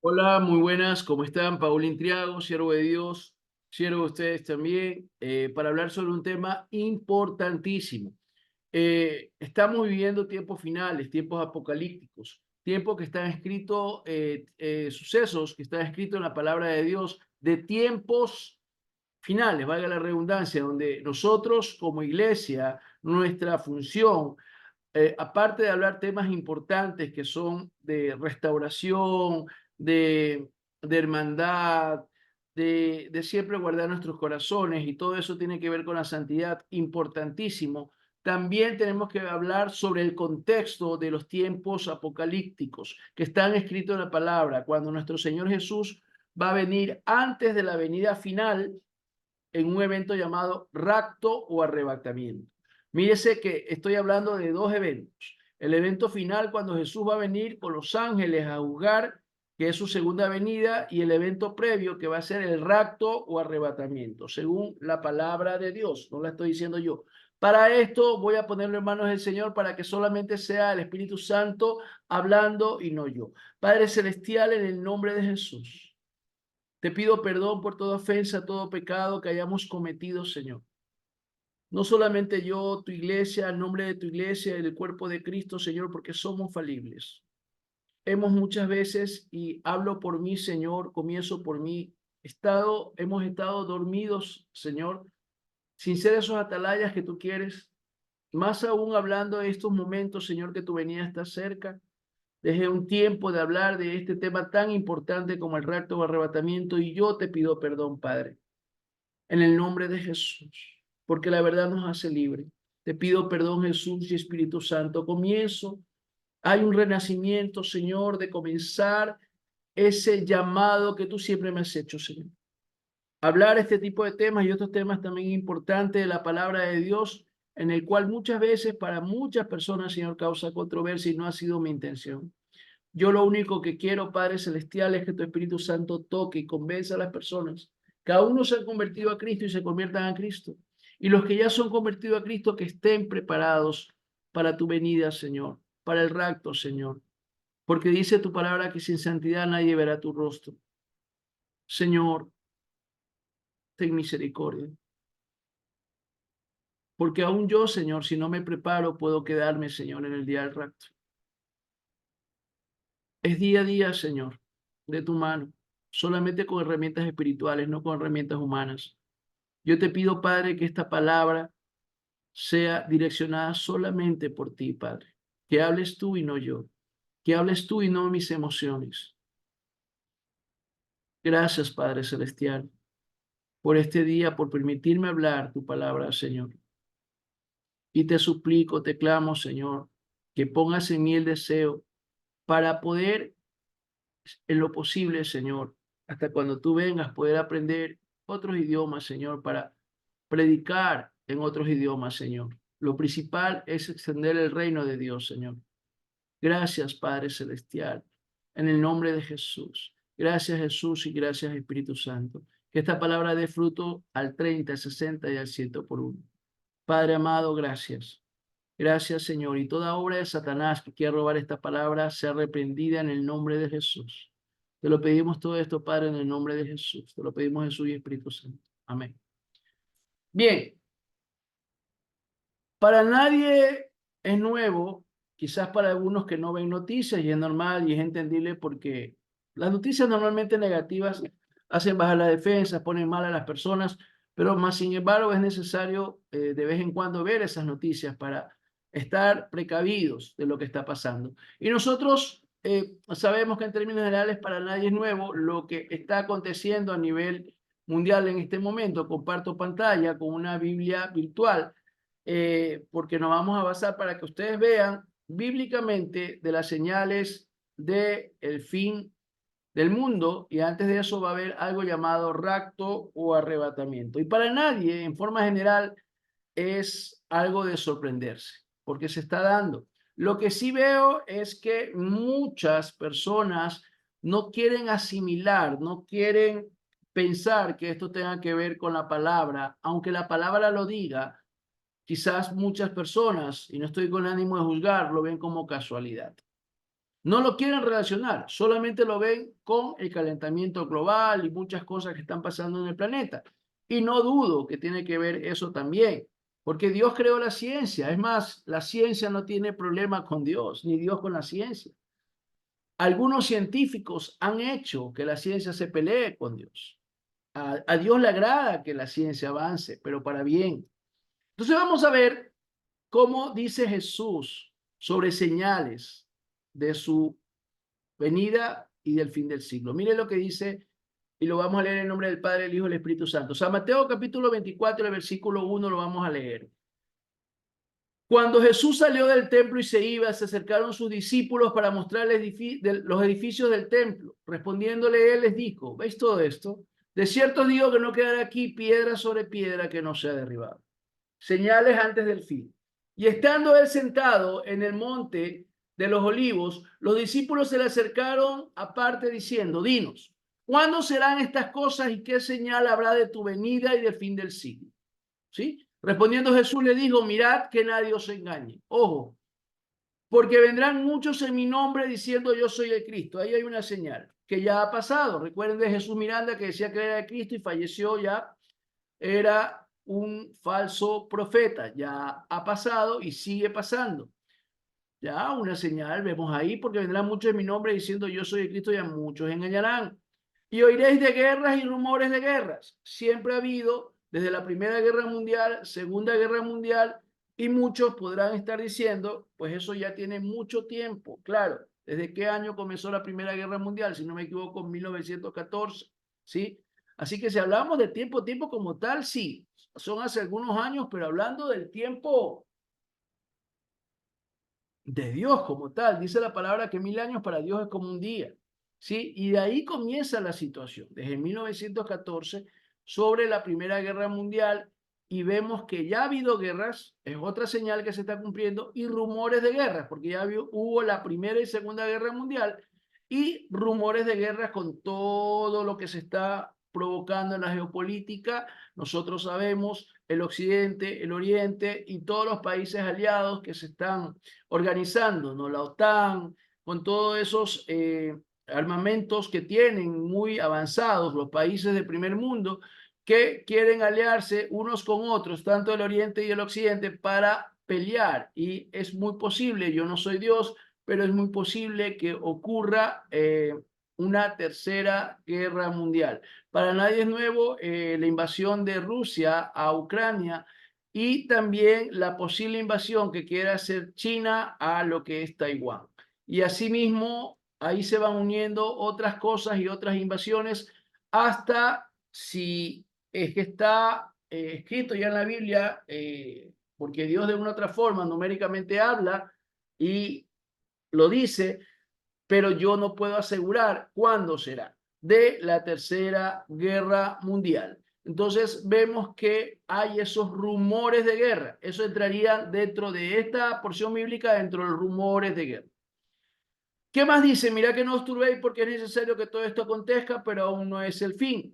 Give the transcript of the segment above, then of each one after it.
Hola, muy buenas, ¿cómo están? Paulín Triago, siervo de Dios, siervo de ustedes también, para hablar sobre un tema importantísimo. Estamos viviendo tiempos finales, tiempos apocalípticos, tiempos que están escritos, sucesos que están escritos en la palabra de Dios, de tiempos finales, valga la redundancia, donde nosotros como iglesia, nuestra función aparte de hablar temas importantes que son de restauración, de, de hermandad, de siempre guardar nuestros corazones y todo eso tiene que ver con la santidad, importantísimo. También tenemos que hablar sobre el contexto de los tiempos apocalípticos que están escritos en la palabra, cuando nuestro Señor Jesús va a venir antes de la venida final en un evento llamado rapto o arrebatamiento. Mírese que estoy hablando de dos eventos. El evento final cuando Jesús va a venir con los ángeles a juzgar, que es su segunda venida, y el evento previo que va a ser el rapto o arrebatamiento, según la palabra de Dios, no la estoy diciendo yo. Para esto voy a ponerlo en manos del Señor para que solamente sea el Espíritu Santo hablando y no yo. Padre Celestial, en el nombre de Jesús. Te pido perdón por toda ofensa, todo pecado que hayamos cometido, Señor. No solamente yo, tu iglesia, el nombre de tu iglesia y del cuerpo de Cristo, Señor, porque somos falibles. Hemos muchas veces, y hablo por mí, Señor, comienzo por mí, hemos estado dormidos, Señor, sin ser esos atalayas que tú quieres. Más aún hablando de estos momentos, Señor, que tu venida está cerca. Dejé un tiempo de hablar de este tema tan importante como el rapto o arrebatamiento, y yo te pido perdón, Padre, en el nombre de Jesús, porque la verdad nos hace libre. Te pido perdón, Jesús y Espíritu Santo. Comienzo, hay un renacimiento, Señor, de comenzar ese llamado que tú siempre me has hecho, Señor. Hablar este tipo de temas y otros temas también importantes de la palabra de Dios, en el cual muchas veces para muchas personas, Señor, causa controversia y no ha sido mi intención. Yo lo único que quiero, Padre Celestial, es que tu Espíritu Santo toque y convenza a las personas que aún no se han convertido a Cristo y se conviertan a Cristo. Y los que ya son convertidos a Cristo, que estén preparados para tu venida, Señor, para el rapto, Señor. Porque dice tu palabra que sin santidad nadie verá tu rostro. Señor, ten misericordia. Porque aún yo, Señor, si no me preparo, puedo quedarme, Señor, en el día del rapto. Es día a día, Señor, de tu mano, solamente con herramientas espirituales, no con herramientas humanas. Yo te pido, Padre, que esta palabra sea direccionada solamente por ti, Padre. Que hables tú y no yo. Que hables tú y no mis emociones. Gracias, Padre Celestial, por este día, por permitirme hablar tu palabra, Señor. Y te suplico, te clamo, Señor, que pongas en mí el deseo para poder, en lo posible, Señor, hasta cuando tú vengas, poder aprender otros idiomas, Señor, para predicar en otros idiomas, Señor. Lo principal es extender el reino de Dios, Señor. Gracias, Padre Celestial, en el nombre de Jesús. Gracias, Jesús, y gracias, Espíritu Santo. Que esta palabra dé fruto al 30, 60 y al 100 por uno. Padre amado, gracias. Gracias, Señor. Y toda obra de Satanás que quiera robar esta palabra sea reprendida en el nombre de Jesús. Te lo pedimos todo esto, Padre, en el nombre de Jesús. Te lo pedimos, Jesús y Espíritu Santo. Amén. Bien, para nadie es nuevo, quizás para algunos que no ven noticias, y es normal y es entendible porque las noticias normalmente negativas hacen bajar la defensa, ponen mal a las personas, pero más sin embargo es necesario de vez en cuando ver esas noticias para estar precavidos de lo que está pasando. Y nosotros sabemos que en términos generales para nadie es nuevo lo que está aconteciendo a nivel mundial en este momento. Comparto pantalla con una Biblia virtual porque nos vamos a basar para que ustedes vean bíblicamente de las señales del fin del mundo, y antes de eso va a haber algo llamado rapto o arrebatamiento. Y para nadie, en forma general, es algo de sorprenderse, porque se está dando. Lo que sí veo es que muchas personas no quieren asimilar, no quieren pensar que esto tenga que ver con la palabra, aunque la palabra lo diga. Quizás muchas personas, y no estoy con ánimo de juzgar, lo ven como casualidad. No lo quieren relacionar, solamente lo ven con el calentamiento global y muchas cosas que están pasando en el planeta. Y no dudo que tiene que ver eso también, porque Dios creó la ciencia. Es más, la ciencia no tiene problema con Dios, ni Dios con la ciencia. Algunos científicos han hecho que la ciencia se pelee con Dios. A Dios le agrada que la ciencia avance, pero para bien. Entonces vamos a ver cómo dice Jesús sobre señales de su venida y del fin del siglo. Mire lo que dice, y lo vamos a leer en nombre del Padre, el Hijo y el Espíritu Santo. San Mateo capítulo 24, el versículo 1 lo vamos a leer. Cuando Jesús salió del templo y se iba, se acercaron sus discípulos para mostrarles los edificios del templo. Respondiéndole él les dijo, ¿veis todo esto? De cierto digo que no quedará aquí piedra sobre piedra que no sea derribada. Señales antes del fin. Y estando él sentado en el monte de los olivos, los discípulos se le acercaron aparte diciendo, dinos, ¿cuándo serán estas cosas y qué señal habrá de tu venida y del fin del siglo? ¿Sí? Respondiendo Jesús le dijo, mirad que nadie os engañe. Ojo, porque vendrán muchos en mi nombre diciendo yo soy el Cristo. Ahí hay una señal que ya ha pasado. Recuerden de Jesús Miranda que decía que era el Cristo y falleció ya. Era un falso profeta. Ya ha pasado y sigue pasando. Ya una señal vemos ahí porque vendrán muchos en mi nombre diciendo yo soy el Cristo y a muchos engañarán. Y oiréis de guerras y rumores de guerras. Siempre ha habido desde la Primera Guerra Mundial, Segunda Guerra Mundial, y muchos podrán estar diciendo, pues eso ya tiene mucho tiempo. Claro, ¿desde qué año comenzó la Primera Guerra Mundial? Si no me equivoco, en 1914, ¿sí? Así que si hablamos de tiempo como tal, sí, son hace algunos años, pero hablando del tiempo de Dios como tal. Dice la palabra que 1000 años para Dios es como un día, ¿sí? Y de ahí comienza la situación, desde 1914, sobre la Primera Guerra Mundial, y vemos que ya ha habido guerras, es otra señal que se está cumpliendo, y rumores de guerras, porque ya hubo la Primera y Segunda Guerra Mundial, y rumores de guerras con todo lo que se está provocando en la geopolítica. Nosotros sabemos el Occidente, el Oriente y todos los países aliados que se están organizando, ¿no? La OTAN, con todos esos armamentos que tienen muy avanzados los países del primer mundo, que quieren aliarse unos con otros, tanto el Oriente y el Occidente, para pelear. Y es muy posible, yo no soy Dios, pero es muy posible que ocurra una tercera guerra mundial. Para nadie es nuevo la invasión de Rusia a Ucrania y también la posible invasión que quiera hacer China a lo que es Taiwán. Y asimismo, ahí se van uniendo otras cosas y otras invasiones hasta si es que está escrito ya en la Biblia, porque Dios de una u otra forma numéricamente habla y lo dice, pero yo no puedo asegurar cuándo será, de la Tercera Guerra Mundial. Entonces vemos que hay esos rumores de guerra. Eso entraría dentro de esta porción bíblica, dentro de los rumores de guerra. ¿Qué más dice? Mira que no os turbéis porque es necesario que todo esto acontezca, pero aún no es el fin.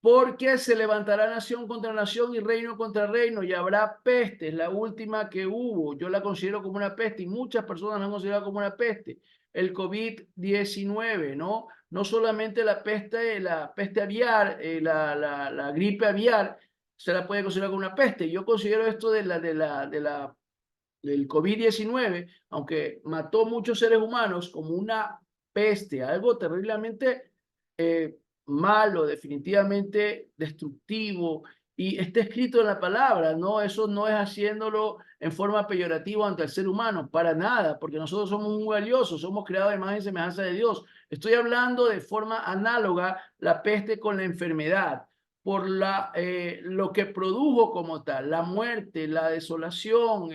Porque se levantará nación contra nación y reino contra reino y habrá pestes, la última que hubo. Yo la considero como una peste y muchas personas la han considerado como una peste. El COVID-19, ¿no? No solamente la peste aviar, la gripe aviar, se la puede considerar como una peste. Yo considero esto del COVID-19, aunque mató muchos seres humanos, como una peste, algo terriblemente malo, definitivamente destructivo, y está escrito en la palabra, ¿no? Eso no es haciéndolo en forma peyorativa ante el ser humano, para nada, porque nosotros somos muy valiosos, somos creados de imagen y semejanza de Dios. Estoy hablando de forma análoga la peste con la enfermedad por lo que produjo como tal, la muerte, la desolación,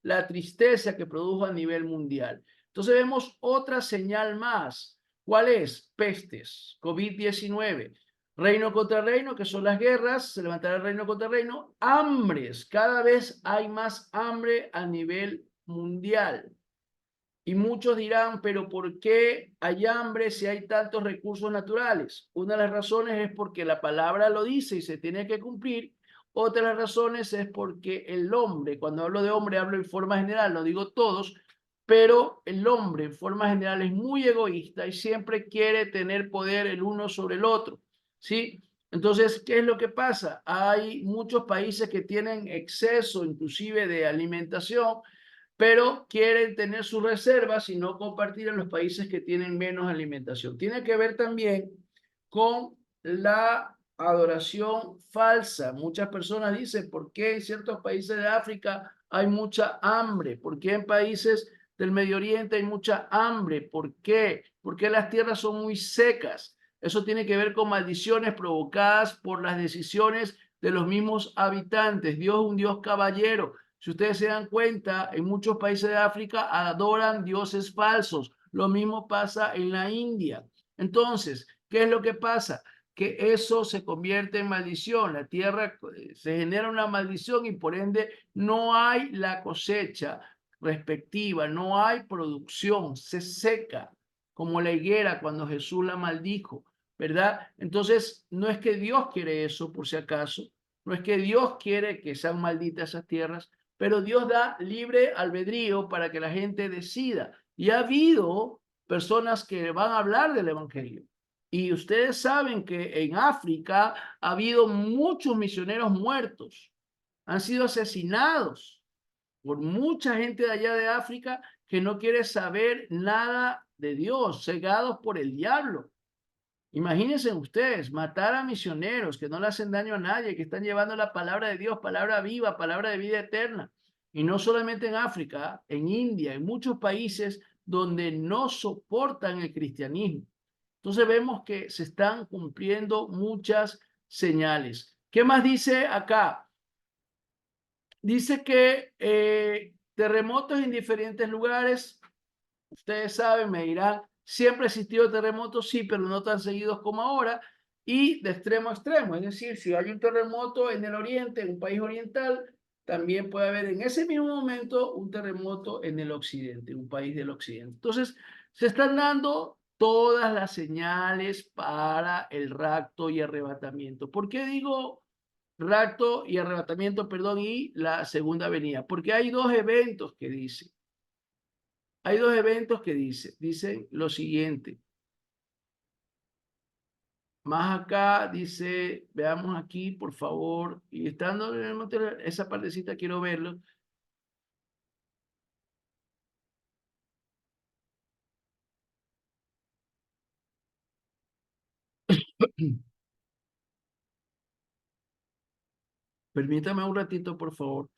la tristeza que produjo a nivel mundial. Entonces vemos otra señal más. ¿Cuál es? Pestes, COVID-19, reino contra reino, que son las guerras, se levantará el reino contra reino, hambres, cada vez hay más hambre a nivel mundial. Y muchos dirán, pero ¿por qué hay hambre si hay tantos recursos naturales? Una de las razones es porque la palabra lo dice y se tiene que cumplir. Otra de las razones es porque el hombre, cuando hablo de hombre hablo en forma general, no digo todos, pero el hombre en forma general es muy egoísta y siempre quiere tener poder el uno sobre el otro, ¿sí? Entonces, ¿qué es lo que pasa? Hay muchos países que tienen exceso inclusive de alimentación, pero quieren tener sus reservas y no compartir en los países que tienen menos alimentación. Tiene que ver también con la adoración falsa. Muchas personas dicen, ¿por qué en ciertos países de África hay mucha hambre? ¿Por qué en países del Medio Oriente hay mucha hambre? ¿Por qué? Porque las tierras son muy secas. Eso tiene que ver con maldiciones provocadas por las decisiones de los mismos habitantes. Dios es un Dios caballero. Si ustedes se dan cuenta, en muchos países de África adoran dioses falsos. Lo mismo pasa en la India. Entonces, ¿qué es lo que pasa? Que eso se convierte en maldición. La tierra se genera una maldición y por ende no hay la cosecha respectiva, no hay producción, se seca como la higuera cuando Jesús la maldijo, ¿verdad? Entonces, no es que Dios quiere eso, por si acaso, no es que Dios quiere que sean malditas esas tierras, pero Dios da libre albedrío para que la gente decida. Y ha habido personas que van a hablar del Evangelio. Y ustedes saben que en África ha habido muchos misioneros muertos, han sido asesinados por mucha gente de allá de África que no quiere saber nada de Dios, cegados por el diablo. Imagínense ustedes, matar a misioneros que no le hacen daño a nadie, que están llevando la palabra de Dios, palabra viva, palabra de vida eterna. Y no solamente en África, en India, en muchos países donde no soportan el cristianismo. Entonces vemos que se están cumpliendo muchas señales. ¿Qué más dice acá? Dice que terremotos en diferentes lugares. Ustedes saben, me dirán, siempre ha existido terremotos, sí, pero no tan seguidos como ahora, y de extremo a extremo. Es decir, si hay un terremoto en el oriente, en un país oriental, también puede haber en ese mismo momento un terremoto en el occidente, un país del occidente. Entonces, se están dando todas las señales para el rapto y arrebatamiento. ¿Por qué digo rapto y arrebatamiento, perdón, y la segunda venida? Porque hay dos eventos que dice. Hay dos eventos que dicen lo siguiente. Más acá dice, veamos aquí, por favor, y estando en el monte, esa partecita quiero verlo. Permítame un ratito, por favor.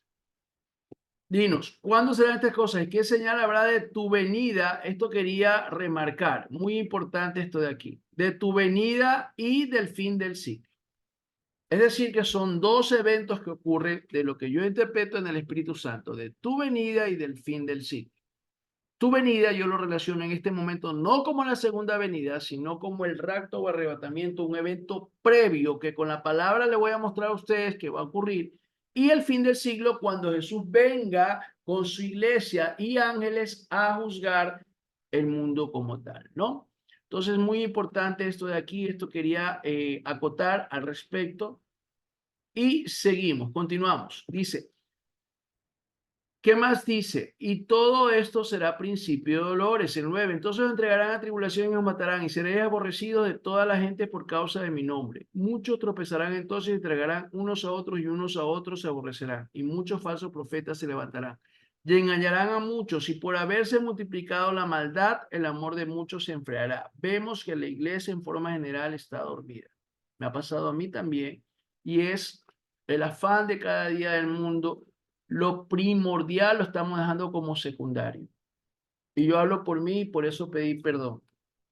Dinos, ¿cuándo serán estas cosas? ¿Y qué señal habrá de tu venida? Esto quería remarcar, muy importante esto de aquí, de tu venida y del fin del siglo. Es decir, que son dos eventos que ocurren de lo que yo interpreto en el Espíritu Santo, de tu venida y del fin del siglo. Tu venida yo lo relaciono en este momento no como la segunda venida, sino como el rapto o arrebatamiento, un evento previo que con la palabra le voy a mostrar a ustedes que va a ocurrir, y el fin del siglo cuando Jesús venga con su iglesia y ángeles a juzgar el mundo como tal, ¿no? Entonces, muy importante esto de aquí, esto quería acotar al respecto y seguimos, continuamos. Dice, ¿qué más dice? Y todo esto será principio de dolores. El 9. Entonces os entregarán a tribulación y os matarán, y seréis aborrecidos de toda la gente por causa de mi nombre. Muchos tropezarán entonces y entregarán unos a otros, y unos a otros se aborrecerán. Y muchos falsos profetas se levantarán y engañarán a muchos. Y por haberse multiplicado la maldad, el amor de muchos se enfriará. Vemos que la iglesia en forma general está dormida. Me ha pasado a mí también. Y es el afán de cada día del mundo, lo primordial lo estamos dejando como secundario. Y yo hablo por mí y por eso pedí perdón.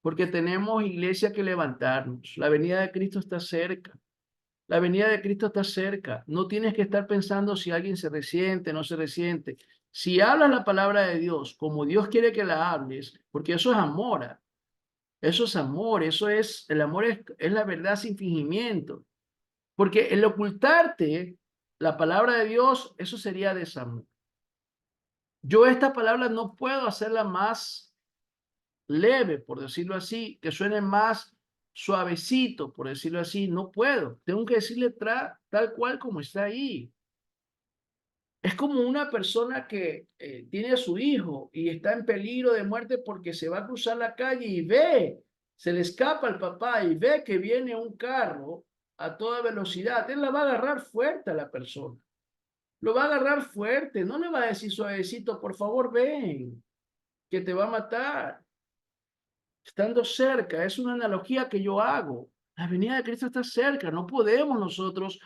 Porque tenemos iglesia que levantarnos. La venida de Cristo está cerca. La venida de Cristo está cerca. No tienes que estar pensando si alguien se resiente, no se resiente. Si hablas la palabra de Dios como Dios quiere que la hables, porque eso es amor. Eso es amor, eso es, el amor es la verdad sin fingimiento. Porque el ocultarte la palabra de Dios, eso sería desamor. Yo esta palabra no puedo hacerla más leve, por decirlo así, que suene más suavecito, por decirlo así. No puedo. Tengo que decirle tal cual como está ahí. Es como una persona que tiene a su hijo y está en peligro de muerte porque se va a cruzar la calle y ve, se le escapa al papá y ve que viene un carro a toda velocidad. Él la va a agarrar fuerte a la persona. Lo va a agarrar fuerte, no le va a decir suavecito, por favor, ven, que te va a matar. Estando cerca, es una analogía que yo hago. La venida de Cristo está cerca, no podemos nosotros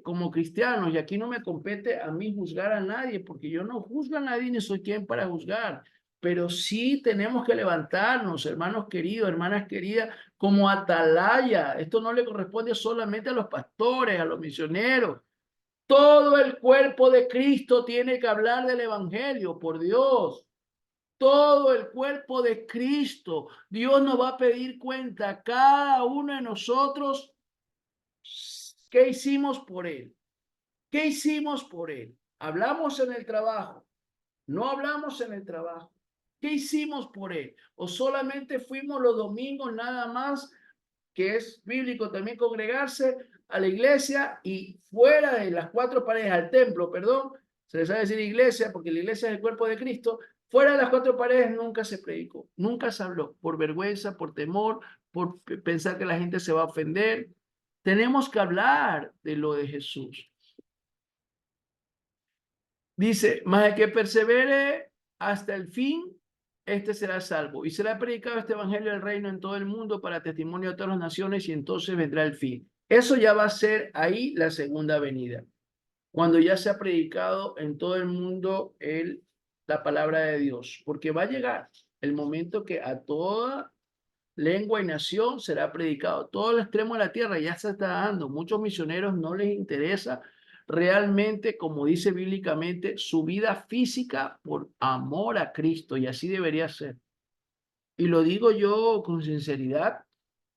como cristianos, y aquí no me compete a mí juzgar a nadie, porque yo no juzgo a nadie ni soy quien para juzgar, pero sí tenemos que levantarnos, hermanos queridos, hermanas queridas, como atalaya. Esto no le corresponde solamente a los pastores, a los misioneros. Todo el cuerpo de Cristo tiene que hablar del evangelio, por Dios. Todo el cuerpo de Cristo. Dios nos va a pedir cuenta a cada uno de nosotros qué hicimos por Él. ¿Qué hicimos por Él? Hablamos en el trabajo. No hablamos en el trabajo. ¿Qué hicimos por Él? O solamente fuimos los domingos nada más, que es bíblico también congregarse a la iglesia y fuera de las cuatro paredes, al templo, perdón, se les sabe decir iglesia porque la iglesia es el cuerpo de Cristo, fuera de las cuatro paredes nunca se predicó, nunca se habló, por vergüenza, por temor, por pensar que la gente se va a ofender. Tenemos que hablar de lo de Jesús. Dice, mas el que persevere hasta el fin, este será salvo. Y será predicado este evangelio del reino en todo el mundo para testimonio de todas las naciones y entonces vendrá el fin. Eso ya va a ser ahí la segunda venida. Cuando ya se ha predicado en todo el mundo la palabra de Dios. Porque va a llegar el momento que a toda lengua y nación será predicado. Todo el extremo de la tierra ya se está dando. Muchos misioneros no les interesa realmente, como dice bíblicamente, su vida física por amor a Cristo, y así debería ser. Y lo digo yo con sinceridad.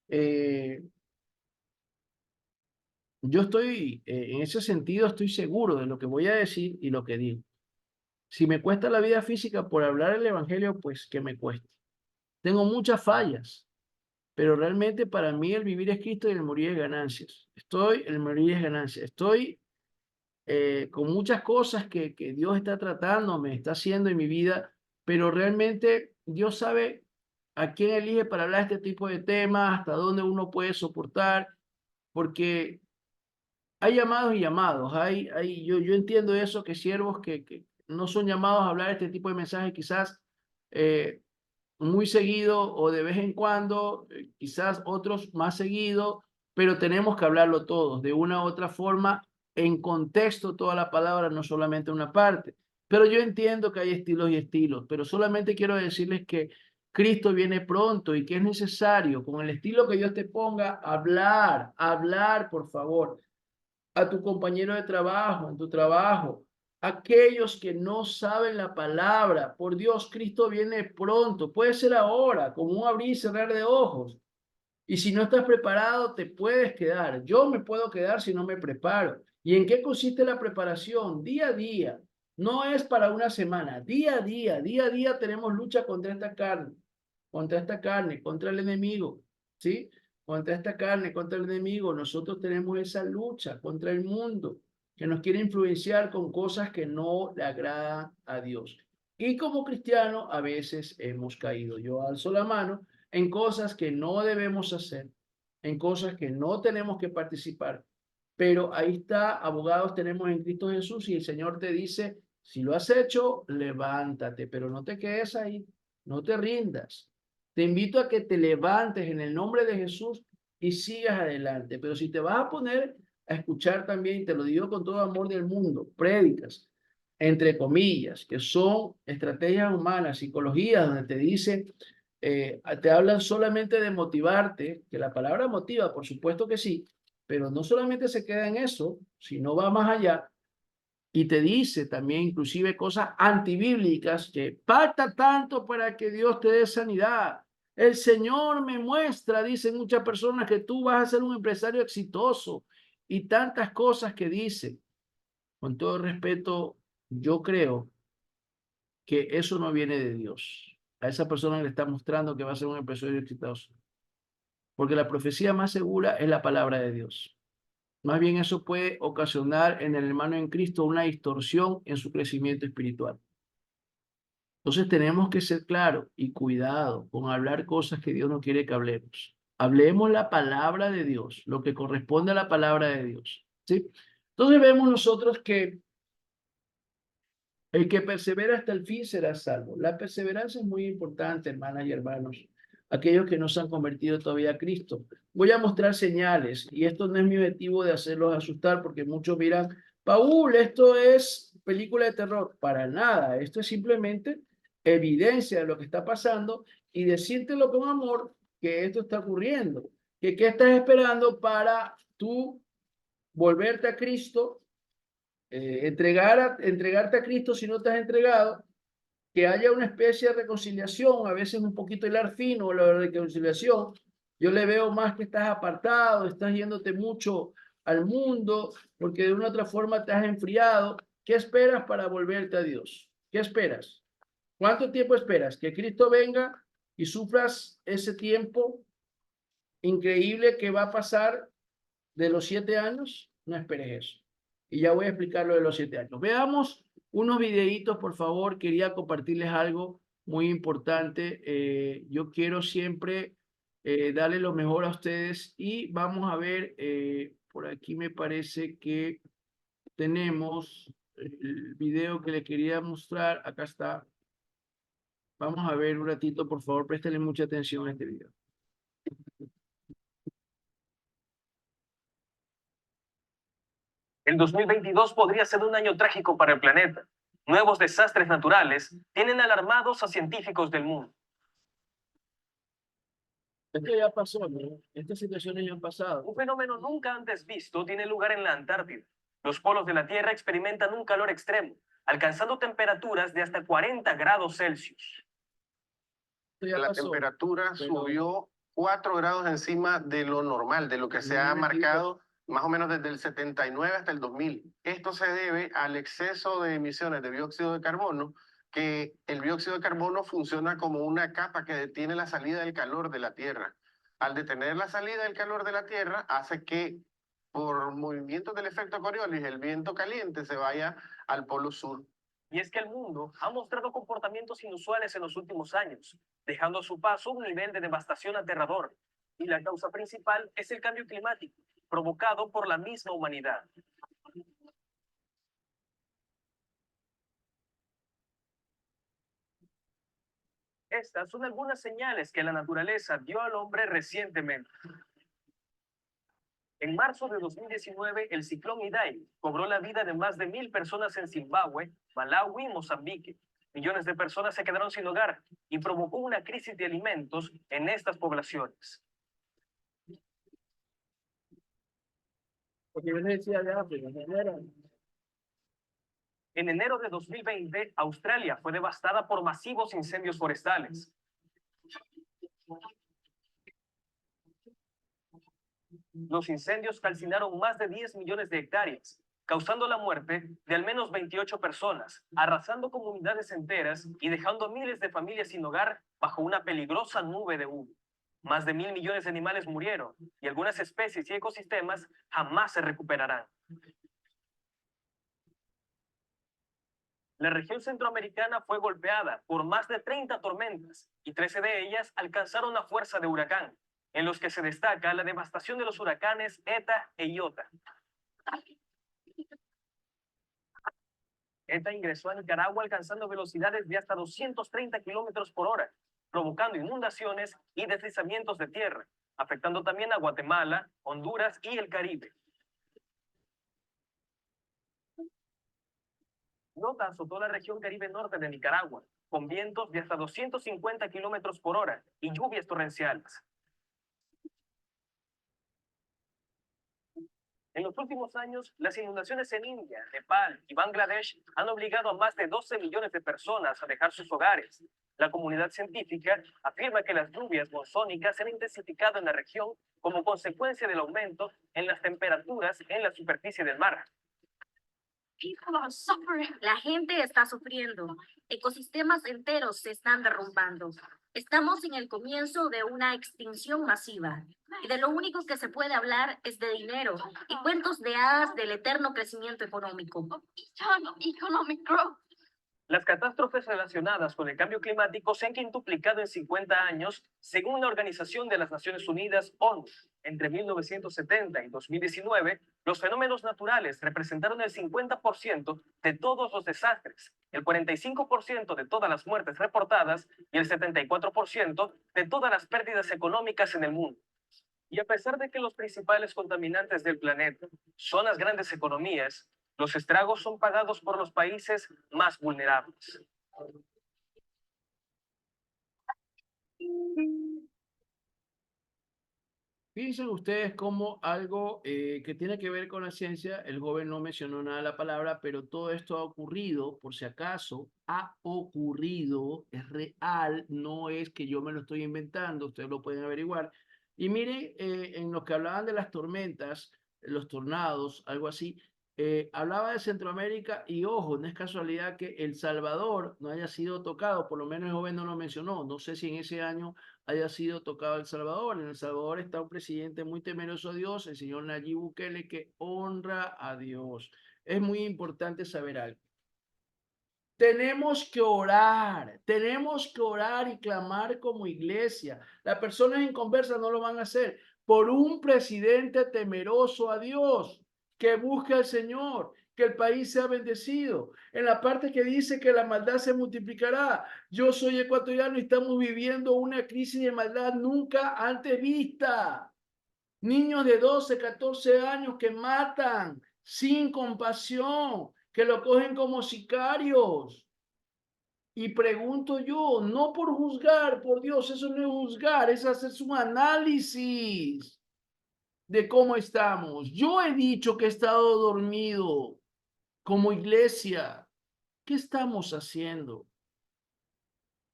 eh, yo estoy, en ese sentido, estoy seguro de lo que voy a decir y lo que digo. Si me cuesta la vida física por hablar el evangelio, pues que me cueste. Tengo muchas fallas, pero realmente para mí el vivir es Cristo y el morir es ganancias. El morir es ganancia. Estoy con muchas cosas que Dios está tratando, me está haciendo en mi vida, pero realmente Dios sabe a quién elige para hablar este tipo de temas, hasta dónde uno puede soportar, porque hay llamados y llamados. Yo entiendo eso, que siervos que no son llamados a hablar este tipo de mensajes quizás eh, muy seguido o de vez en cuando, quizás otros más seguido, pero tenemos que hablarlo todos, de una u otra forma, en contexto toda la palabra, no solamente una parte. Pero yo entiendo que hay estilos y estilos, pero solamente quiero decirles que Cristo viene pronto y que es necesario, con el estilo que Dios te ponga, hablar, por favor, a tu compañero de trabajo, en tu trabajo, aquellos que no saben la palabra. Por Dios, Cristo viene pronto, puede ser ahora, como un abrir y cerrar de ojos. Y si no estás preparado, te puedes quedar. Yo me puedo quedar si no me preparo. ¿Y en qué consiste la preparación? Día a día. No es para una semana, día a día tenemos lucha contra esta carne, contra el enemigo, ¿sí? Contra esta carne, contra el enemigo. Nosotros tenemos esa lucha contra el mundo que nos quiere influenciar con cosas que no le agradan a Dios. Y como cristianos a veces hemos caído. Yo alzo la mano en cosas que no debemos hacer, en cosas que no tenemos que participar. Pero ahí está, abogados tenemos en Cristo Jesús y el Señor te dice, si lo has hecho, levántate, pero no te quedes ahí, no te rindas. Te invito a que te levantes en el nombre de Jesús y sigas adelante. Pero si te vas a poner a escuchar también, te lo digo con todo amor del mundo, prédicas, entre comillas, que son estrategias humanas, psicologías, donde te dicen, te hablan solamente de motivarte, que la palabra motiva, por supuesto que sí, pero no solamente se queda en eso, sino va más allá y te dice también inclusive cosas antibíblicas que falta tanto para que Dios te dé sanidad. El Señor me muestra, dicen muchas personas, que tú vas a ser un empresario exitoso y tantas cosas que dice. Con todo respeto, yo creo que eso no viene de Dios. A esa persona le está mostrando que va a ser un empresario exitoso. Porque la profecía más segura es la palabra de Dios. Más bien eso puede ocasionar en el hermano en Cristo una distorsión en su crecimiento espiritual. Entonces tenemos que ser claros y cuidado con hablar cosas que Dios no quiere que hablemos. Hablemos la palabra de Dios, lo que corresponde a la palabra de Dios, ¿sí? Entonces vemos nosotros que el que persevera hasta el fin será salvo. La perseverancia es muy importante, hermanas y hermanos. Aquellos que no se han convertido todavía a Cristo. Voy a mostrar señales y esto no es mi objetivo de hacerlos asustar porque muchos miran, Paul, esto es película de terror. Para nada, esto es simplemente evidencia de lo que está pasando y decírtelo con amor que esto está ocurriendo. Que qué estás esperando para tú volverte a Cristo, entregarte a Cristo si no te has entregado, que haya una especie de reconciliación, a veces un poquito hilar fino la reconciliación. Yo le veo más que estás apartado, estás yéndote mucho al mundo, porque de una u otra forma te has enfriado. ¿Qué esperas para volverte a Dios? ¿Qué esperas? ¿Cuánto tiempo esperas? ¿Que Cristo venga y sufras ese tiempo increíble que va a pasar de los 7 años? No esperes eso. Y ya voy a explicar lo de los 7 años. Veamos unos videitos, por favor. Quería compartirles algo muy importante. Yo quiero siempre darle lo mejor a ustedes y vamos a ver, por aquí me parece que tenemos el video que les quería mostrar. Acá está. Vamos a ver un ratito, por favor, préstenle mucha atención a este video. El 2022 podría ser un año trágico para el planeta. Nuevos desastres naturales tienen alarmados a científicos del mundo. Esto ya pasó, ¿no? Estas situaciones ya han pasado. Un fenómeno nunca antes visto tiene lugar en la Antártida. Los polos de la Tierra experimentan un calor extremo, alcanzando temperaturas de hasta 40 grados Celsius. La temperatura subió 4 grados encima de lo normal, de lo que se ha marcado más o menos desde el 79 hasta el 2000. Esto se debe al exceso de emisiones de dióxido de carbono, que el dióxido de carbono funciona como una capa que detiene la salida del calor de la Tierra. Al detener la salida del calor de la Tierra, hace que por movimientos del efecto Coriolis el viento caliente se vaya al polo sur. Y es que el mundo ha mostrado comportamientos inusuales en los últimos años, dejando a su paso un nivel de devastación aterrador. Y la causa principal es el cambio climático, provocado por la misma humanidad. Estas son algunas señales que la naturaleza dio al hombre recientemente. En marzo de 2019, el ciclón Idai cobró la vida de más de 1,000 personas en Zimbabue, Malawi y Mozambique. Millones de personas se quedaron sin hogar y provocó una crisis de alimentos en estas poblaciones. Porque yo les decía de África, En enero de 2020, Australia fue devastada por masivos incendios forestales. Los incendios calcinaron más de 10 millones de hectáreas, causando la muerte de al menos 28 personas, arrasando comunidades enteras y dejando a miles de familias sin hogar bajo una peligrosa nube de humo. Más de 1,000 millones de animales murieron y algunas especies y ecosistemas jamás se recuperarán. La región centroamericana fue golpeada por más de 30 tormentas y 13 de ellas alcanzaron la fuerza de huracán, en los que se destaca la devastación de los huracanes Eta e Iota. Eta ingresó a Nicaragua alcanzando velocidades de hasta 230 kilómetros por hora, provocando inundaciones y deslizamientos de tierra, afectando también a Guatemala, Honduras y el Caribe. Iota azotó la región Caribe norte de Nicaragua, con vientos de hasta 250 kilómetros por hora y lluvias torrenciales. En los últimos años, las inundaciones en India, Nepal y Bangladesh han obligado a más de 12 millones de personas a dejar sus hogares. La comunidad científica afirma que las lluvias monzónicas se han intensificado en la región como consecuencia del aumento en las temperaturas en la superficie del mar. La gente está sufriendo. Ecosistemas enteros se están derrumbando. Estamos en el comienzo de una extinción masiva y de lo único que se puede hablar es de dinero y cuentos de hadas del eterno crecimiento económico. Las catástrofes relacionadas con el cambio climático se han quintuplicado en 50 años, según la Organización de las Naciones Unidas, ONU. Entre 1970 y 2019, los fenómenos naturales representaron el 50% de todos los desastres, el 45% de todas las muertes reportadas y el 74% de todas las pérdidas económicas en el mundo. Y a pesar de que los principales contaminantes del planeta son las grandes economías, los estragos son pagados por los países más vulnerables. Piensen ustedes como algo que tiene que ver con la ciencia, el joven no mencionó nada de la palabra, pero todo esto ha ocurrido, por si acaso, ha ocurrido, es real, no es que yo me lo estoy inventando, ustedes lo pueden averiguar. Y miren, en los que hablaban de las tormentas, los tornados, algo así, hablaba de Centroamérica y ojo, no es casualidad que El Salvador no haya sido tocado, por lo menos el joven no lo mencionó, no sé si en ese año haya sido tocado El Salvador. En El Salvador está un presidente muy temeroso a Dios, el señor Nayib Bukele, que honra a Dios. Es muy importante saber algo. Tenemos que orar y clamar como iglesia. Las personas inconversas no lo van a hacer por un presidente temeroso a Dios, que busca al Señor, que el país sea bendecido. En la parte que dice que la maldad se multiplicará, yo soy ecuatoriano y estamos viviendo una crisis de maldad nunca antes vista. Niños de 12, 14 años que matan sin compasión, que lo cogen como sicarios. Y pregunto yo, no por juzgar, por Dios, eso no es juzgar, es hacer un análisis de cómo estamos. Yo he dicho que he estado dormido como iglesia. ¿Qué estamos haciendo?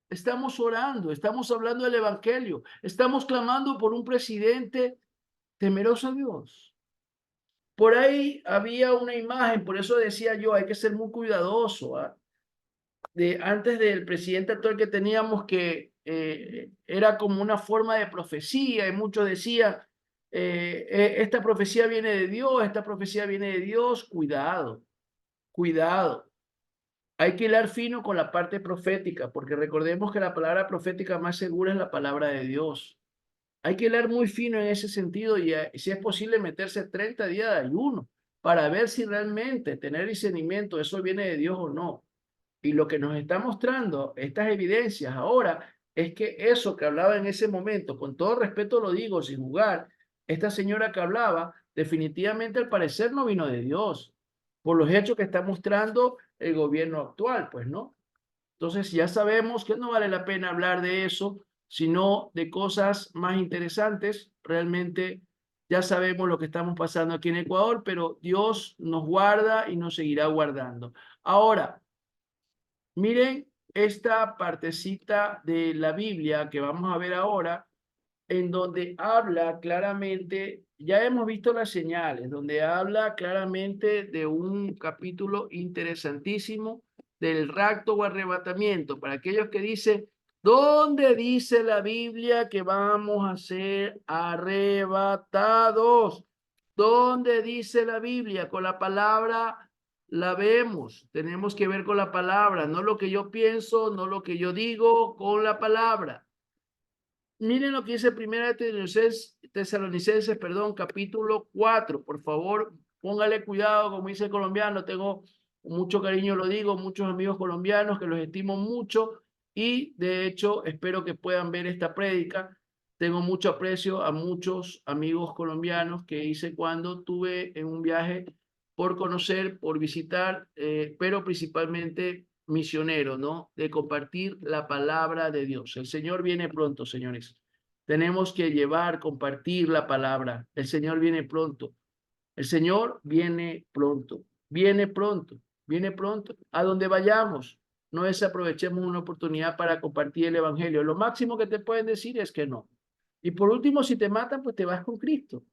Estamos orando, estamos hablando del evangelio, estamos clamando por un presidente temeroso a Dios. Por ahí había una imagen, por eso decía yo, hay que ser muy cuidadoso, ¿eh? Antes del presidente actual que teníamos, que era como una forma de profecía y muchos decían, esta profecía viene de Dios, esta profecía viene de Dios. Cuidado, cuidado. Hay que hilar fino con la parte profética, porque recordemos que la palabra profética más segura es la palabra de Dios. Hay que hilar muy fino en ese sentido y si es posible meterse 30 días de ayuno para ver si realmente tener discernimiento, eso viene de Dios o no. Y lo que nos está mostrando estas evidencias ahora es que eso que hablaba en ese momento, con todo respeto lo digo, sin jugar, esta señora que hablaba, definitivamente al parecer no vino de Dios, por los hechos que está mostrando el gobierno actual, pues, ¿no? Entonces ya sabemos que no vale la pena hablar de eso, sino de cosas más interesantes. Realmente ya sabemos lo que estamos pasando aquí en Ecuador, pero Dios nos guarda y nos seguirá guardando. Ahora, miren esta partecita de la Biblia que vamos a ver ahora, en donde habla claramente, ya hemos visto las señales, donde habla claramente de un capítulo interesantísimo del rapto o arrebatamiento. Para aquellos que dicen, ¿dónde dice la Biblia que vamos a ser arrebatados? ¿Dónde dice la Biblia? Con la palabra la vemos, tenemos que ver con la palabra, no lo que yo pienso, no lo que yo digo, con la palabra. Miren lo que dice Primera Tesalonicenses, capítulo 4. Por favor, póngale cuidado, como dice el colombiano, tengo mucho cariño, lo digo, muchos amigos colombianos que los estimo mucho y de hecho espero que puedan ver esta prédica. Tengo mucho aprecio a muchos amigos colombianos que hice cuando tuve en un viaje por conocer, por visitar, pero principalmente misionero, ¿no? De compartir la palabra de Dios. El Señor viene pronto, señores. Tenemos que llevar, compartir la palabra. El Señor viene pronto. El Señor viene pronto. Viene pronto. Viene pronto. A donde vayamos, no desaprovechemos una oportunidad para compartir el evangelio. Lo máximo que te pueden decir es que no. Y por último, si te matan, pues te vas con Cristo.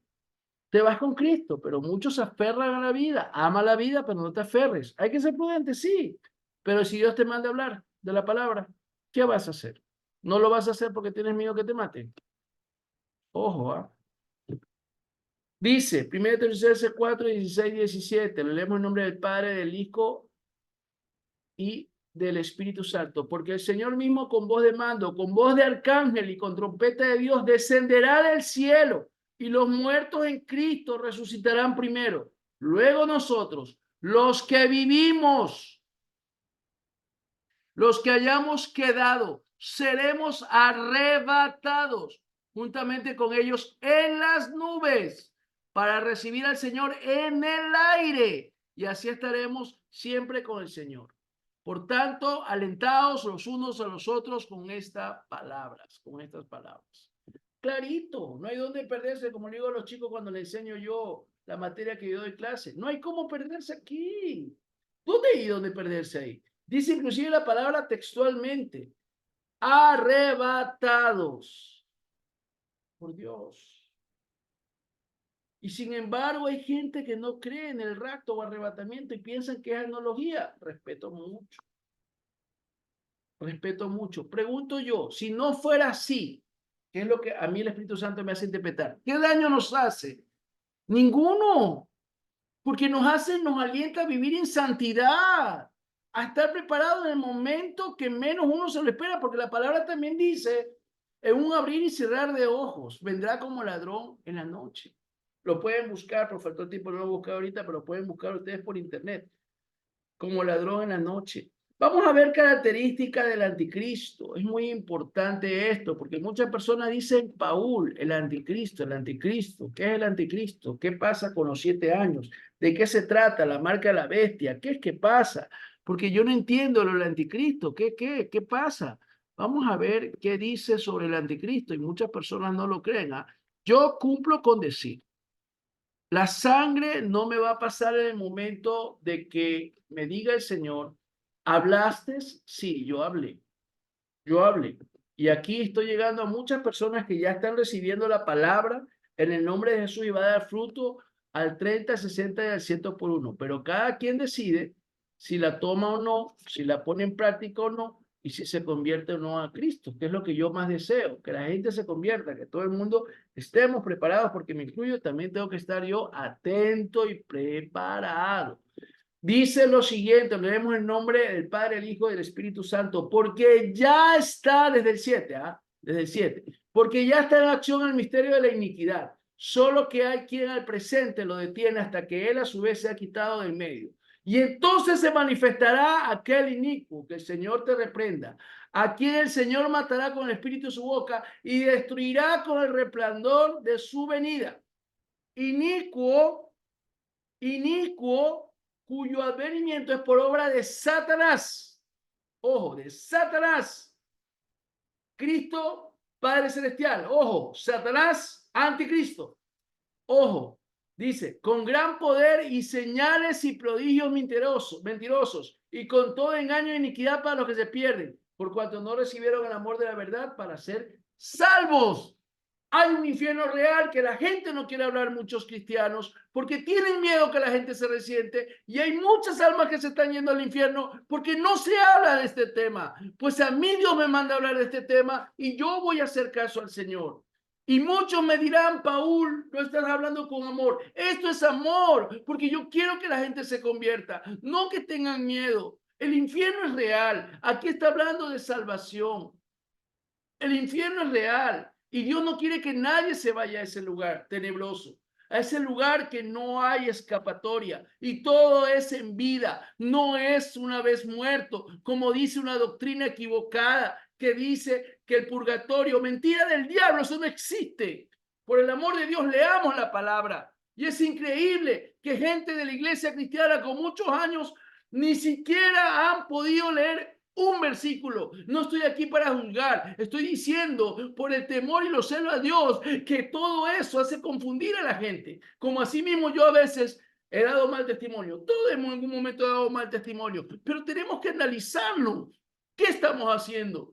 Te vas con Cristo, pero muchos se aferran a la vida. Ama la vida, pero no te aferres. Hay que ser prudente, sí. Pero si Dios te manda a hablar de la palabra, ¿qué vas a hacer? No lo vas a hacer porque tienes miedo que te maten. Ojo, ¿ah? Dice, 1 Tesalonicenses 4, 16, 17. Lo leemos en nombre del Padre, del Hijo y del Espíritu Santo. Porque el Señor mismo con voz de mando, con voz de arcángel y con trompeta de Dios descenderá del cielo y los muertos en Cristo resucitarán primero. Luego nosotros, los que vivimos, los que hayamos quedado, seremos arrebatados juntamente con ellos en las nubes para recibir al Señor en el aire. Y así estaremos siempre con el Señor. Por tanto, alentaos los unos a los otros con estas palabras, Clarito, no hay dónde perderse, como le digo a los chicos cuando les enseño yo la materia que yo doy clase. No hay cómo perderse aquí. ¿Dónde hay dónde perderse ahí? Dice inclusive la palabra textualmente, arrebatados por Dios. Y sin embargo hay gente que no cree en el rapto o arrebatamiento y piensan que es analogía. Respeto mucho. Respeto mucho. Pregunto yo, si no fuera así, ¿qué es lo que a mí el Espíritu Santo me hace interpretar? ¿Qué daño nos hace? Ninguno. Porque nos alienta a vivir en santidad, a estar preparado en el momento que menos uno se lo espera, porque la palabra también dice, en un abrir y cerrar de ojos, vendrá como ladrón en la noche. Lo pueden buscar, por falta de tiempo no lo buscar ahorita, pero lo pueden buscar ustedes por internet, como ladrón en la noche. Vamos a ver características del anticristo. Es muy importante esto, porque muchas personas dicen, Paul, el anticristo, el anticristo. ¿Qué es el anticristo? ¿Qué pasa con los 7 años? ¿De qué se trata? La marca de la bestia. ¿Qué es que pasa? Porque yo no entiendo lo del anticristo. ¿Qué pasa? Vamos a ver qué dice sobre el anticristo y muchas personas no lo creen. ¿Ah? Yo cumplo con decir, la sangre no me va a pasar en el momento de que me diga el Señor, ¿hablaste? Sí, yo hablé. Yo hablé. Y aquí estoy llegando a muchas personas que ya están recibiendo la palabra en el nombre de Jesús y va a dar fruto al 30, 60 y al 100 por uno. Pero cada quien decide si la toma o no, si la pone en práctica o no, y si se convierte o no a Cristo, que es lo que yo más deseo, que la gente se convierta, que todo el mundo estemos preparados, porque me incluyo, también tengo que estar yo atento y preparado. Dice lo siguiente, leemos el nombre del Padre, el Hijo y del Espíritu Santo, porque ya está desde el 7, desde el 7, porque ya está en acción el misterio de la iniquidad, solo que hay quien al presente lo detiene hasta que él a su vez se ha quitado del medio. Y entonces se manifestará aquel inicuo, que el Señor te reprenda, a quien el Señor matará con el espíritu de su boca y destruirá con el resplandor de su venida. Inicuo, cuyo advenimiento es por obra de Satanás. Ojo, de Satanás. Cristo, Padre Celestial. Ojo, Satanás, anticristo. Ojo, dice, con gran poder y señales y prodigios mentirosos, y con todo engaño e iniquidad para los que se pierden, por cuanto no recibieron el amor de la verdad para ser salvos. Hay un infierno real que la gente no quiere hablar, muchos cristianos, porque tienen miedo que la gente se resiente, y hay muchas almas que se están yendo al infierno porque no se habla de este tema. Pues a mí Dios me manda a hablar de este tema y yo voy a hacer caso al Señor. Y muchos me dirán, Paul, no estás hablando con amor. Esto es amor, porque yo quiero que la gente se convierta, no que tengan miedo. El infierno es real. Aquí está hablando de salvación. El infierno es real. Y Dios no quiere que nadie se vaya a ese lugar tenebroso, a ese lugar que no hay escapatoria y todo es en vida, no es una vez muerto, como dice una doctrina equivocada que dice que el purgatorio, mentira del diablo, eso no existe. Por el amor de Dios, leamos la palabra. Y es increíble que gente de la iglesia cristiana con muchos años ni siquiera han podido leer un versículo. No estoy aquí para juzgar, estoy diciendo por el temor y los celos a Dios que todo eso hace confundir a la gente. Como así mismo yo a veces he dado mal testimonio. Todos en algún momento he dado mal testimonio, pero tenemos que analizarlo. ¿Qué estamos haciendo?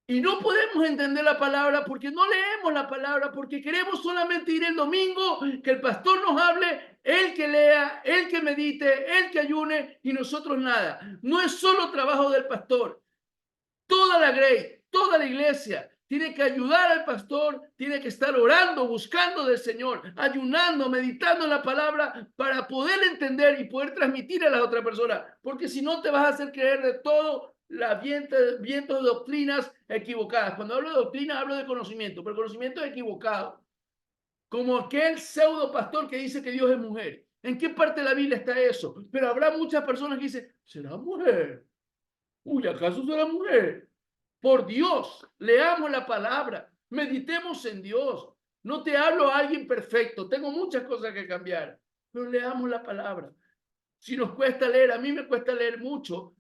Y no podemos entender la palabra porque no leemos la palabra, porque queremos solamente ir el domingo, que el pastor nos hable, él que lea, él que medite, él que ayune y nosotros nada. No es solo trabajo del pastor. Toda la grey, toda la iglesia tiene que ayudar al pastor, tiene que estar orando, buscando del Señor, ayunando, meditando en la palabra para poder entender y poder transmitir a la otra persona, porque si no te vas a hacer creer de todo la viento de doctrinas equivocadas. Cuando hablo de doctrina, hablo de conocimiento, pero el conocimiento es equivocado. Como aquel pseudo pastor que dice que Dios es mujer. ¿En qué parte de la Biblia está eso? Pero habrá muchas personas que dicen, ¿será mujer? Uy, ¿acaso será mujer? Por Dios, leamos la palabra, meditemos en Dios. No te hablo a alguien perfecto, tengo muchas cosas que cambiar, pero leamos la palabra. Si nos cuesta leer, a mí me cuesta leer mucho,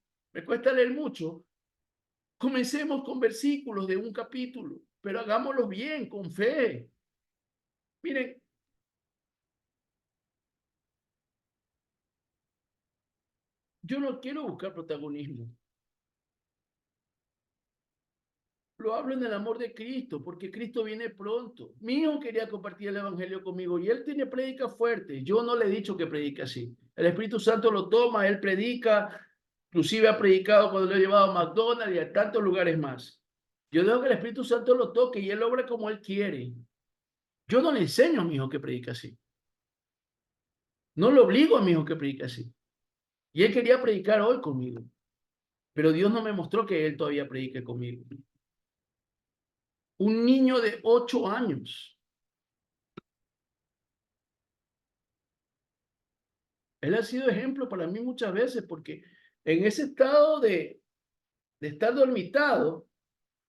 comencemos con versículos de un capítulo, pero hagámoslo bien, con fe. Miren, yo no quiero buscar protagonismo. Lo hablo en el amor de Cristo, porque Cristo viene pronto. Mi hijo quería compartir el evangelio conmigo y él tiene prédica fuerte. Yo no le he dicho que predique así. El Espíritu Santo lo toma, él predica, inclusive ha predicado cuando lo he llevado a McDonald's y a tantos lugares más. Yo dejo que el Espíritu Santo lo toque y él obra como él quiere. Yo no le enseño a mi hijo que predique así. No lo obligo a mi hijo que predique así. Y él quería predicar hoy conmigo, pero Dios no me mostró que él todavía predique conmigo. Un niño de 8 años. Él ha sido ejemplo para mí muchas veces porque en ese estado de estar dormitado,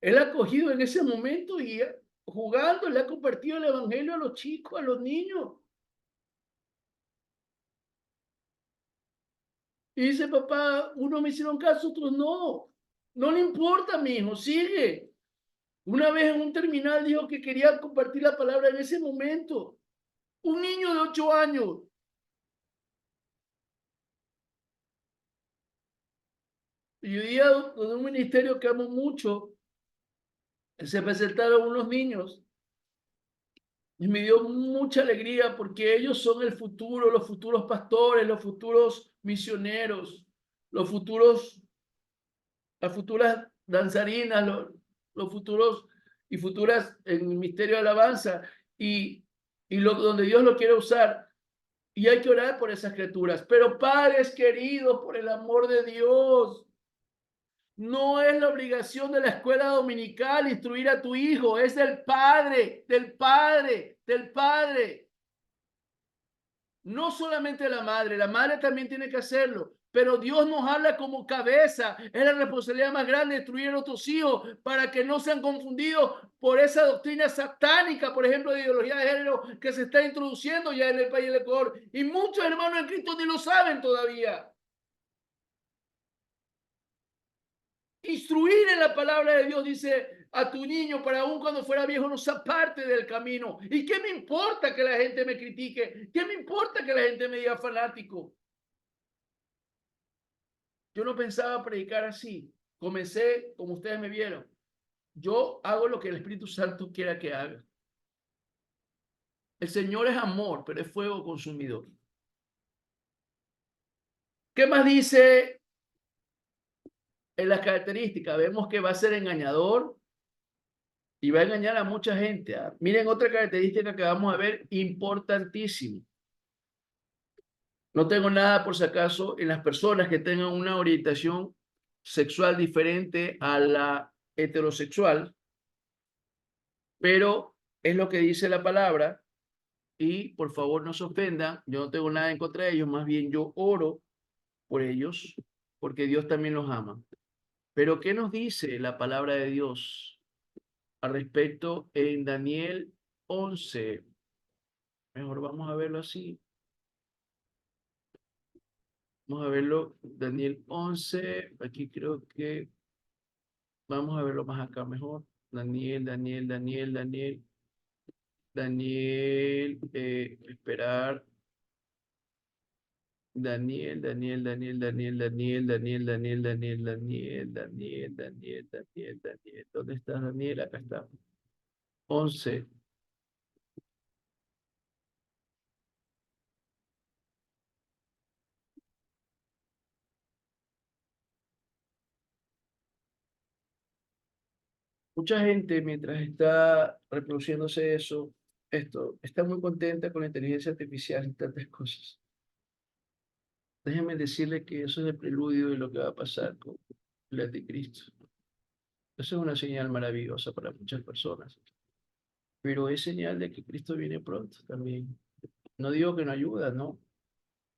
él ha cogido en ese momento y jugando le ha compartido el evangelio a los chicos, a los niños. Y dice, papá, unos me hicieron caso, otros no. No le importa, mi hijo, sigue. Una vez en un terminal dijo que quería compartir la palabra en ese momento. Un niño de 8 años. Y hoy día, de un ministerio que amo mucho, se presentaron unos niños y me dio mucha alegría porque ellos son el futuro, los futuros pastores, los futuros misioneros, los futuros, las futuras danzarinas, los futuros y futuras en el ministerio de alabanza y donde Dios lo quiere usar. Y hay que orar por esas criaturas. Pero padres queridos, por el amor de Dios, no es la obligación de la escuela dominical instruir a tu hijo, es del padre, del padre, del padre. No solamente la madre también tiene que hacerlo, pero Dios nos habla como cabeza. Es la responsabilidad más grande de instruir a nuestros hijos para que no sean confundidos por esa doctrina satánica, por ejemplo, de ideología de género que se está introduciendo ya en el país del Ecuador. Y muchos hermanos en Cristo ni lo saben todavía. Instruir en la palabra de Dios, dice a tu niño, para aún cuando fuera viejo no se aparte del camino. ¿Y qué me importa que la gente me critique? ¿Qué me importa que la gente me diga fanático? Yo no pensaba predicar así. Comencé, como ustedes me vieron. Yo hago lo que el Espíritu Santo quiera que haga. El Señor es amor, pero es fuego consumidor. ¿Qué más dice en las características? Vemos que va a ser engañador y va a engañar a mucha gente. Miren otra característica que vamos a ver importantísima. No tengo nada, por si acaso, en las personas que tengan una orientación sexual diferente a la heterosexual, pero es lo que dice la palabra y por favor no se ofendan, yo no tengo nada en contra de ellos, más bien yo oro por ellos porque Dios también los ama. Pero ¿qué nos dice la palabra de Dios al respecto en Daniel 11? Mejor vamos a verlo así. Vamos a verlo, Daniel 11, aquí creo que vamos a verlo más acá mejor. Daniel, esperar. Daniel. ¿Dónde está Daniel? Acá está. 11. Mucha gente, mientras está reproduciéndose esto, está muy contenta con la inteligencia artificial y tantas cosas. Déjenme decirle que eso es el preludio de lo que va a pasar con el anticristo. Eso es una señal maravillosa para muchas personas, pero es señal de que Cristo viene pronto también. No digo que no ayuda, ¿no?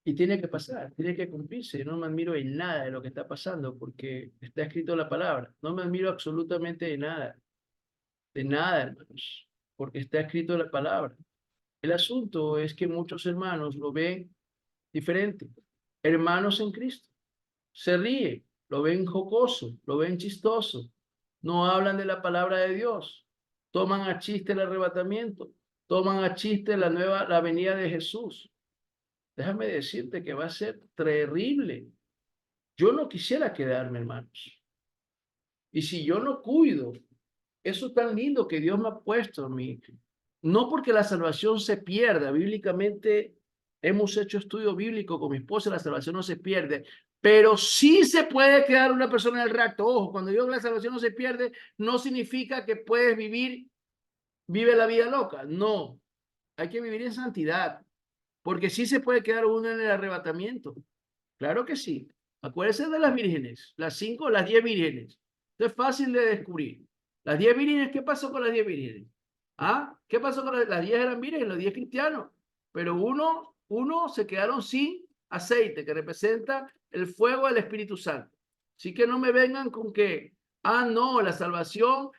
Y tiene que pasar, tiene que cumplirse. No me admiro en nada de lo que está pasando porque está escrito la palabra. No me admiro absolutamente de nada, hermanos, porque está escrito la palabra. El asunto es que muchos hermanos lo ven diferente. Hermanos en Cristo. Se ríen, lo ven jocoso, lo ven chistoso. No hablan de la palabra de Dios. Toman a chiste el arrebatamiento. Toman a chiste la venida de Jesús. Déjame decirte que va a ser terrible. Yo no quisiera quedarme, hermanos. Y si yo no cuido eso tan lindo que Dios me ha puesto a mí, no porque la salvación se pierda, bíblicamente hemos hecho estudio bíblico con mi esposa, la salvación no se pierde, pero sí se puede quedar una persona en el rapto. Ojo, cuando digo que la salvación no se pierde, no significa que puedes vive la vida loca. No, hay que vivir en santidad, porque sí se puede quedar uno en el arrebatamiento. Claro que sí. Acuérdense de las vírgenes, las 5, las 10 vírgenes. Esto es fácil de descubrir. Las 10 vírgenes, ¿qué pasó con las 10 vírgenes? ¿Ah? ¿Qué pasó con las 10 eran vírgenes, los 10 cristianos? Pero uno se quedaron sin aceite, que representa el fuego del Espíritu Santo. Así que no me vengan con que, no, la salvación,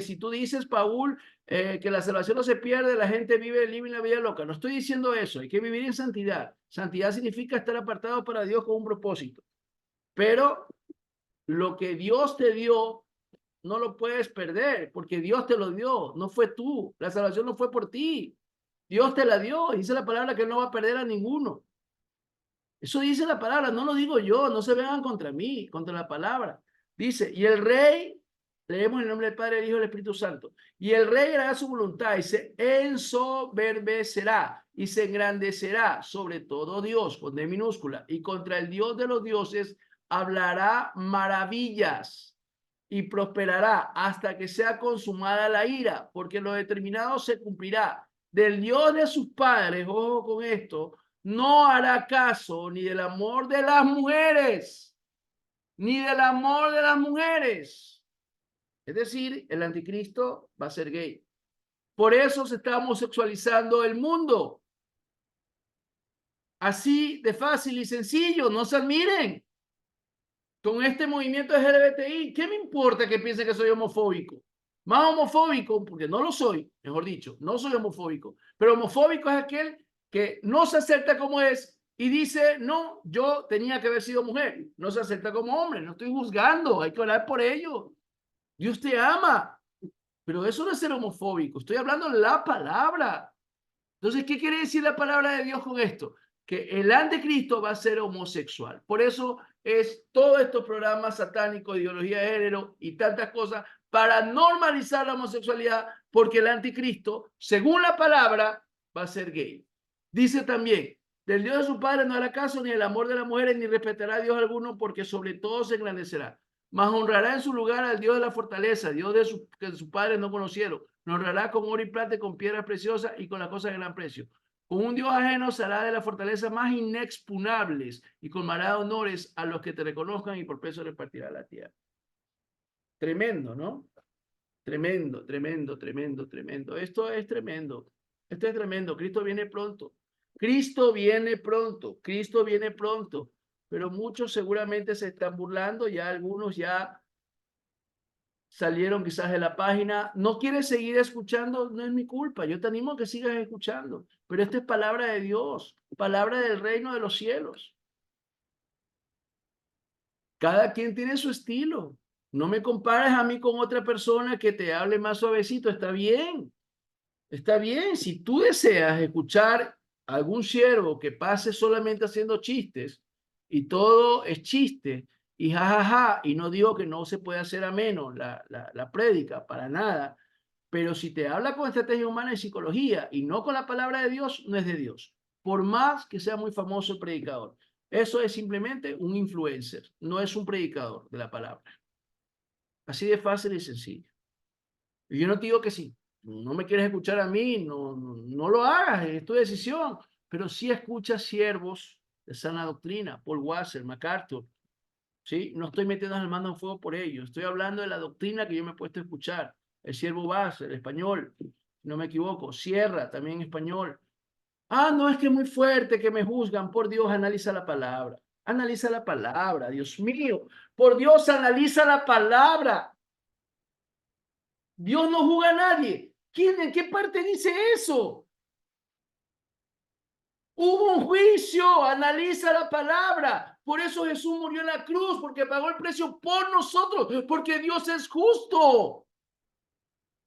si tú dices, Paul, que la salvación no se pierde, la gente vive la vida loca. No estoy diciendo eso, hay que vivir en santidad. Santidad significa estar apartado para Dios con un propósito. Pero lo que Dios te dio, no lo puedes perder, porque Dios te lo dio, no fue tú. La salvación no fue por ti. Dios te la dio. Dice la palabra que no va a perder a ninguno. Eso dice la palabra, no lo digo yo, no se vengan contra mí, contra la palabra. Dice, y el rey, leemos en el nombre del Padre, del Hijo y del Espíritu Santo, y el rey hará su voluntad y se ensoberbecerá y se engrandecerá sobre todo Dios, con D minúscula, y contra el Dios de los dioses hablará maravillas y prosperará hasta que sea consumada la ira, porque lo determinado se cumplirá. Del Dios de sus padres, ojo con esto, no hará caso ni del amor de las mujeres, ni del amor de las mujeres. Es decir, el anticristo va a ser gay. Por eso se está homosexualizando el mundo. Así de fácil y sencillo, no se admiren. Con este movimiento LGBTI, ¿qué me importa que piense que soy homofóbico? Más homofóbico, porque no lo soy, mejor dicho, no soy homofóbico, pero homofóbico es aquel que no se acepta como es y dice, no, yo tenía que haber sido mujer, no se acepta como hombre, no estoy juzgando, hay que orar por ello. Dios te ama, pero eso no es ser homofóbico, estoy hablando de la palabra. Entonces, ¿qué quiere decir la palabra de Dios con esto? Que el anticristo va a ser homosexual. Por eso es todos estos programas satánicos, ideología de género y tantas cosas para normalizar la homosexualidad, porque el anticristo, según la palabra, va a ser gay. Dice también, del Dios de su padre no hará caso ni el amor de las mujeres, ni respetará a Dios alguno, porque sobre todo se engrandecerá. Mas honrará en su lugar al Dios de la fortaleza, Dios que sus padres no conocieron. Nos honrará con oro y plata, con piedras preciosas y con las cosas de gran precio. Con un Dios ajeno se hará de la fortaleza más inexpugnables y colmará honores a los que te reconozcan y por precio repartirá la tierra. Tremendo, ¿no? Tremendo, tremendo, tremendo, tremendo. Esto es tremendo. Esto es tremendo. Cristo viene pronto. Cristo viene pronto. Cristo viene pronto. Pero muchos seguramente se están burlando. Ya algunos ya salieron quizás de la página. No quieres seguir escuchando, no es mi culpa. Yo te animo a que sigas escuchando. Pero esta es palabra de Dios, palabra del reino de los cielos. Cada quien tiene su estilo. No me compares a mí con otra persona que te hable más suavecito. Está bien. Está bien. Si tú deseas escuchar a algún siervo que pase solamente haciendo chistes y todo es chiste y jajaja, y no digo que no se puede hacer ameno la prédica, para nada, pero si te habla con estrategia humana y psicología y no con la palabra de Dios, no es de Dios, por más que sea muy famoso el predicador. Eso es simplemente un influencer, no es un predicador de la palabra. Así de fácil y sencillo. Y yo no te digo que si no me quieres escuchar a mí, no lo hagas, es tu decisión. Pero sí escucha siervos de sana doctrina, Paul Wasser, MacArthur. ¿Sí? No estoy metiendo las manos en fuego por ello. Estoy hablando de la doctrina que yo me he puesto a escuchar. El siervo Wasser, el español, si no me equivoco. Sierra, también español. Ah, no, es que es muy fuerte, que me juzgan. Por Dios, analiza la palabra. Analiza la palabra, Dios mío. Por Dios, analiza la palabra. Dios no juzga a nadie. ¿Quién, en qué parte dice eso? Hubo un juicio, analiza la palabra. Por eso Jesús murió en la cruz, porque pagó el precio por nosotros, porque Dios es justo.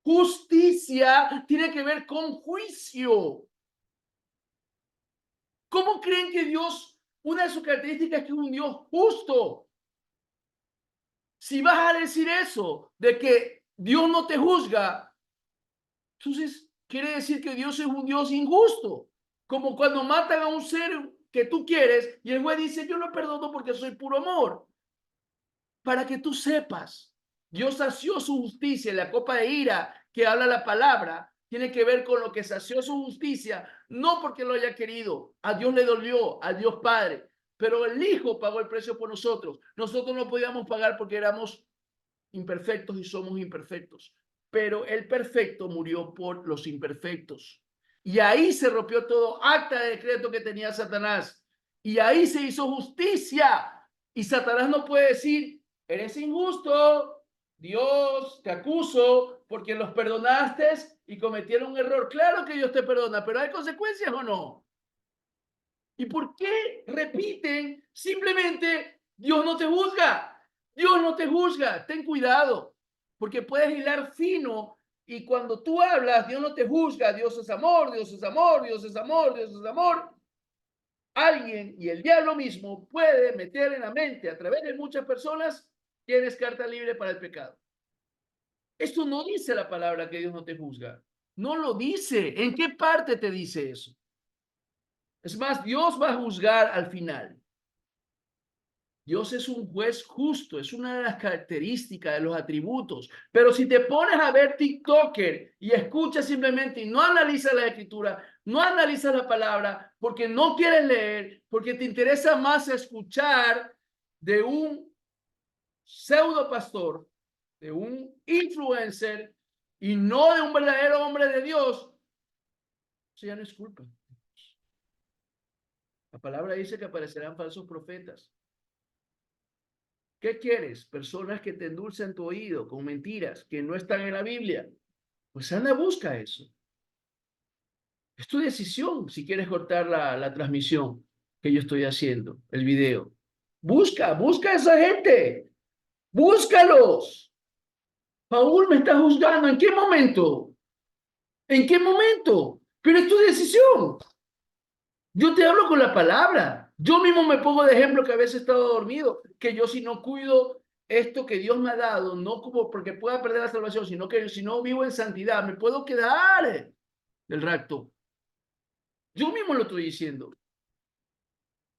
Justicia tiene que ver con juicio. ¿Cómo creen que Dios, una de sus características es que es un Dios justo? Si vas a decir eso, de que Dios no te juzga, entonces quiere decir que Dios es un Dios injusto. Como cuando matan a un ser que tú quieres y el juez dice, yo lo perdono porque soy puro amor. Para que tú sepas, Dios sació su justicia en la copa de ira que habla la palabra, tiene que ver con lo que sació su justicia, no porque lo haya querido, a Dios le dolió, a Dios Padre, pero el Hijo pagó el precio por nosotros. Nosotros no podíamos pagar porque éramos imperfectos y somos imperfectos, pero el perfecto murió por los imperfectos. Y ahí se rompió todo acta de decreto que tenía Satanás. Y ahí se hizo justicia. Y Satanás no puede decir, eres injusto, Dios, te acuso porque los perdonaste y cometieron un error. Claro que Dios te perdona, pero ¿hay consecuencias o no? ¿Y por qué repiten simplemente Dios no te juzga? Dios no te juzga, ten cuidado, porque puedes hilar fino y cuando tú hablas, Dios no te juzga, Dios es amor, Dios es amor, Dios es amor, Dios es amor. Alguien y el diablo mismo puede meter en la mente a través de muchas personas, tienes carta libre para el pecado. Esto no dice la palabra que Dios no te juzga. No lo dice. ¿En qué parte te dice eso? Es más, Dios va a juzgar al final. Dios es un juez justo, es una de las características de los atributos. Pero si te pones a ver TikToker y escuchas simplemente y no analizas la escritura, no analizas la palabra, porque no quieres leer, porque te interesa más escuchar de un pseudo pastor, de un influencer y no de un verdadero hombre de Dios, eso ya no es culpa. La palabra dice que aparecerán falsos profetas. ¿Qué quieres? Personas que te endulcen tu oído con mentiras que no están en la Biblia. Pues anda, busca eso. Es tu decisión si quieres cortar la transmisión que yo estoy haciendo, el video. Busca a esa gente. Búscalos. Paul me está juzgando. ¿En qué momento? ¿En qué momento? Pero es tu decisión. Yo te hablo con la palabra. Yo mismo me pongo de ejemplo que a veces he estado dormido, que yo si no cuido esto que Dios me ha dado, no como porque pueda perder la salvación, sino que si no vivo en santidad, me puedo quedar del rapto. Yo mismo lo estoy diciendo.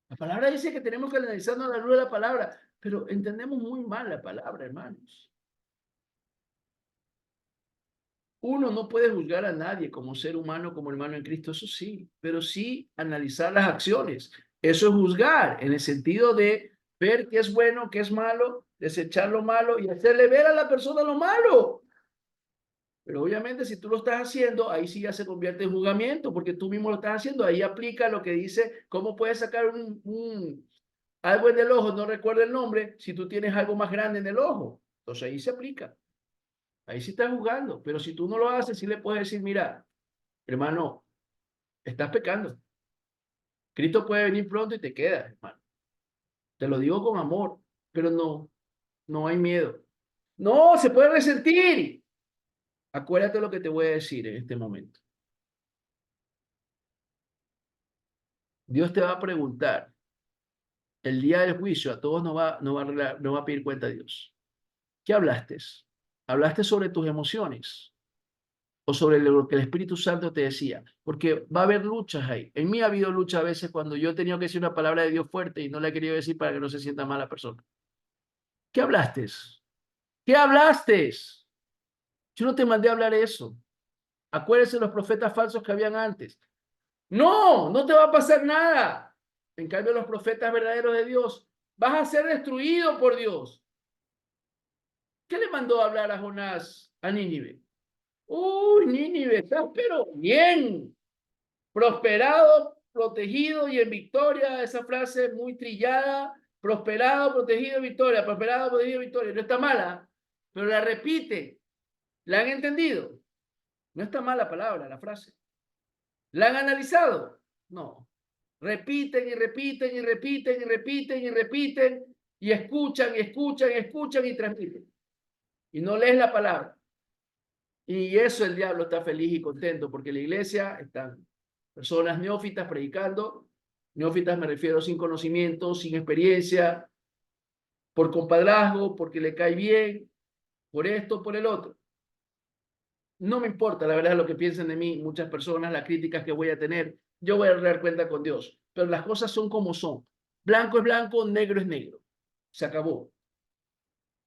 La palabra dice que tenemos que analizarnos a la luz de la palabra, pero entendemos muy mal la palabra, hermanos. Uno no puede juzgar a nadie como ser humano, como hermano en Cristo, eso sí, pero sí analizar las acciones. Eso es juzgar, en el sentido de ver qué es bueno, qué es malo, desechar lo malo y hacerle ver a la persona lo malo. Pero obviamente si tú lo estás haciendo, ahí sí ya se convierte en juzgamiento, porque tú mismo lo estás haciendo. Ahí aplica lo que dice, cómo puedes sacar algo en el ojo, no recuerdo el nombre, si tú tienes algo más grande en el ojo. Entonces ahí se aplica. Ahí sí estás jugando, pero si tú no lo haces, sí le puedes decir, mira, hermano, estás pecando. Cristo puede venir pronto y te quedas, hermano. Te lo digo con amor, pero no hay miedo. No, se puede resentir. Acuérdate lo que te voy a decir en este momento. Dios te va a preguntar, el día del juicio, a todos no va a pedir cuenta a Dios. ¿Qué hablaste? ¿Hablaste sobre tus emociones? O sobre lo que el Espíritu Santo te decía, porque va a haber luchas ahí. En mí ha habido luchas a veces cuando yo he tenido que decir una palabra de Dios fuerte y no la he querido decir para que no se sienta mala persona. ¿Qué hablaste? ¿Qué hablaste? Yo no te mandé a hablar eso. Acuérdense los profetas falsos que habían antes. No, no te va a pasar nada. En cambio, los profetas verdaderos de Dios, vas a ser destruido por Dios. ¿Qué le mandó a hablar a Jonás a Nínive? Uy, Nínive, estás pero bien. Prosperado, protegido y en victoria. Esa frase muy trillada. Prosperado, protegido, victoria. Prosperado, protegido, victoria. No está mala, pero la repite. ¿La han entendido? No está mala palabra, la frase. ¿La han analizado? No. Repiten y repiten y repiten y repiten y repiten y escuchan y escuchan y escuchan y transmiten. Y no lees la palabra. Y eso el diablo está feliz y contento porque la iglesia están personas neófitas predicando. Neófitas me refiero sin conocimiento, sin experiencia, por compadrazgo, porque le cae bien, por esto, por el otro. No me importa, la verdad, lo que piensen de mí muchas personas, las críticas que voy a tener. Yo voy a dar cuenta con Dios. Pero las cosas son como son. Blanco es blanco, negro es negro. Se acabó.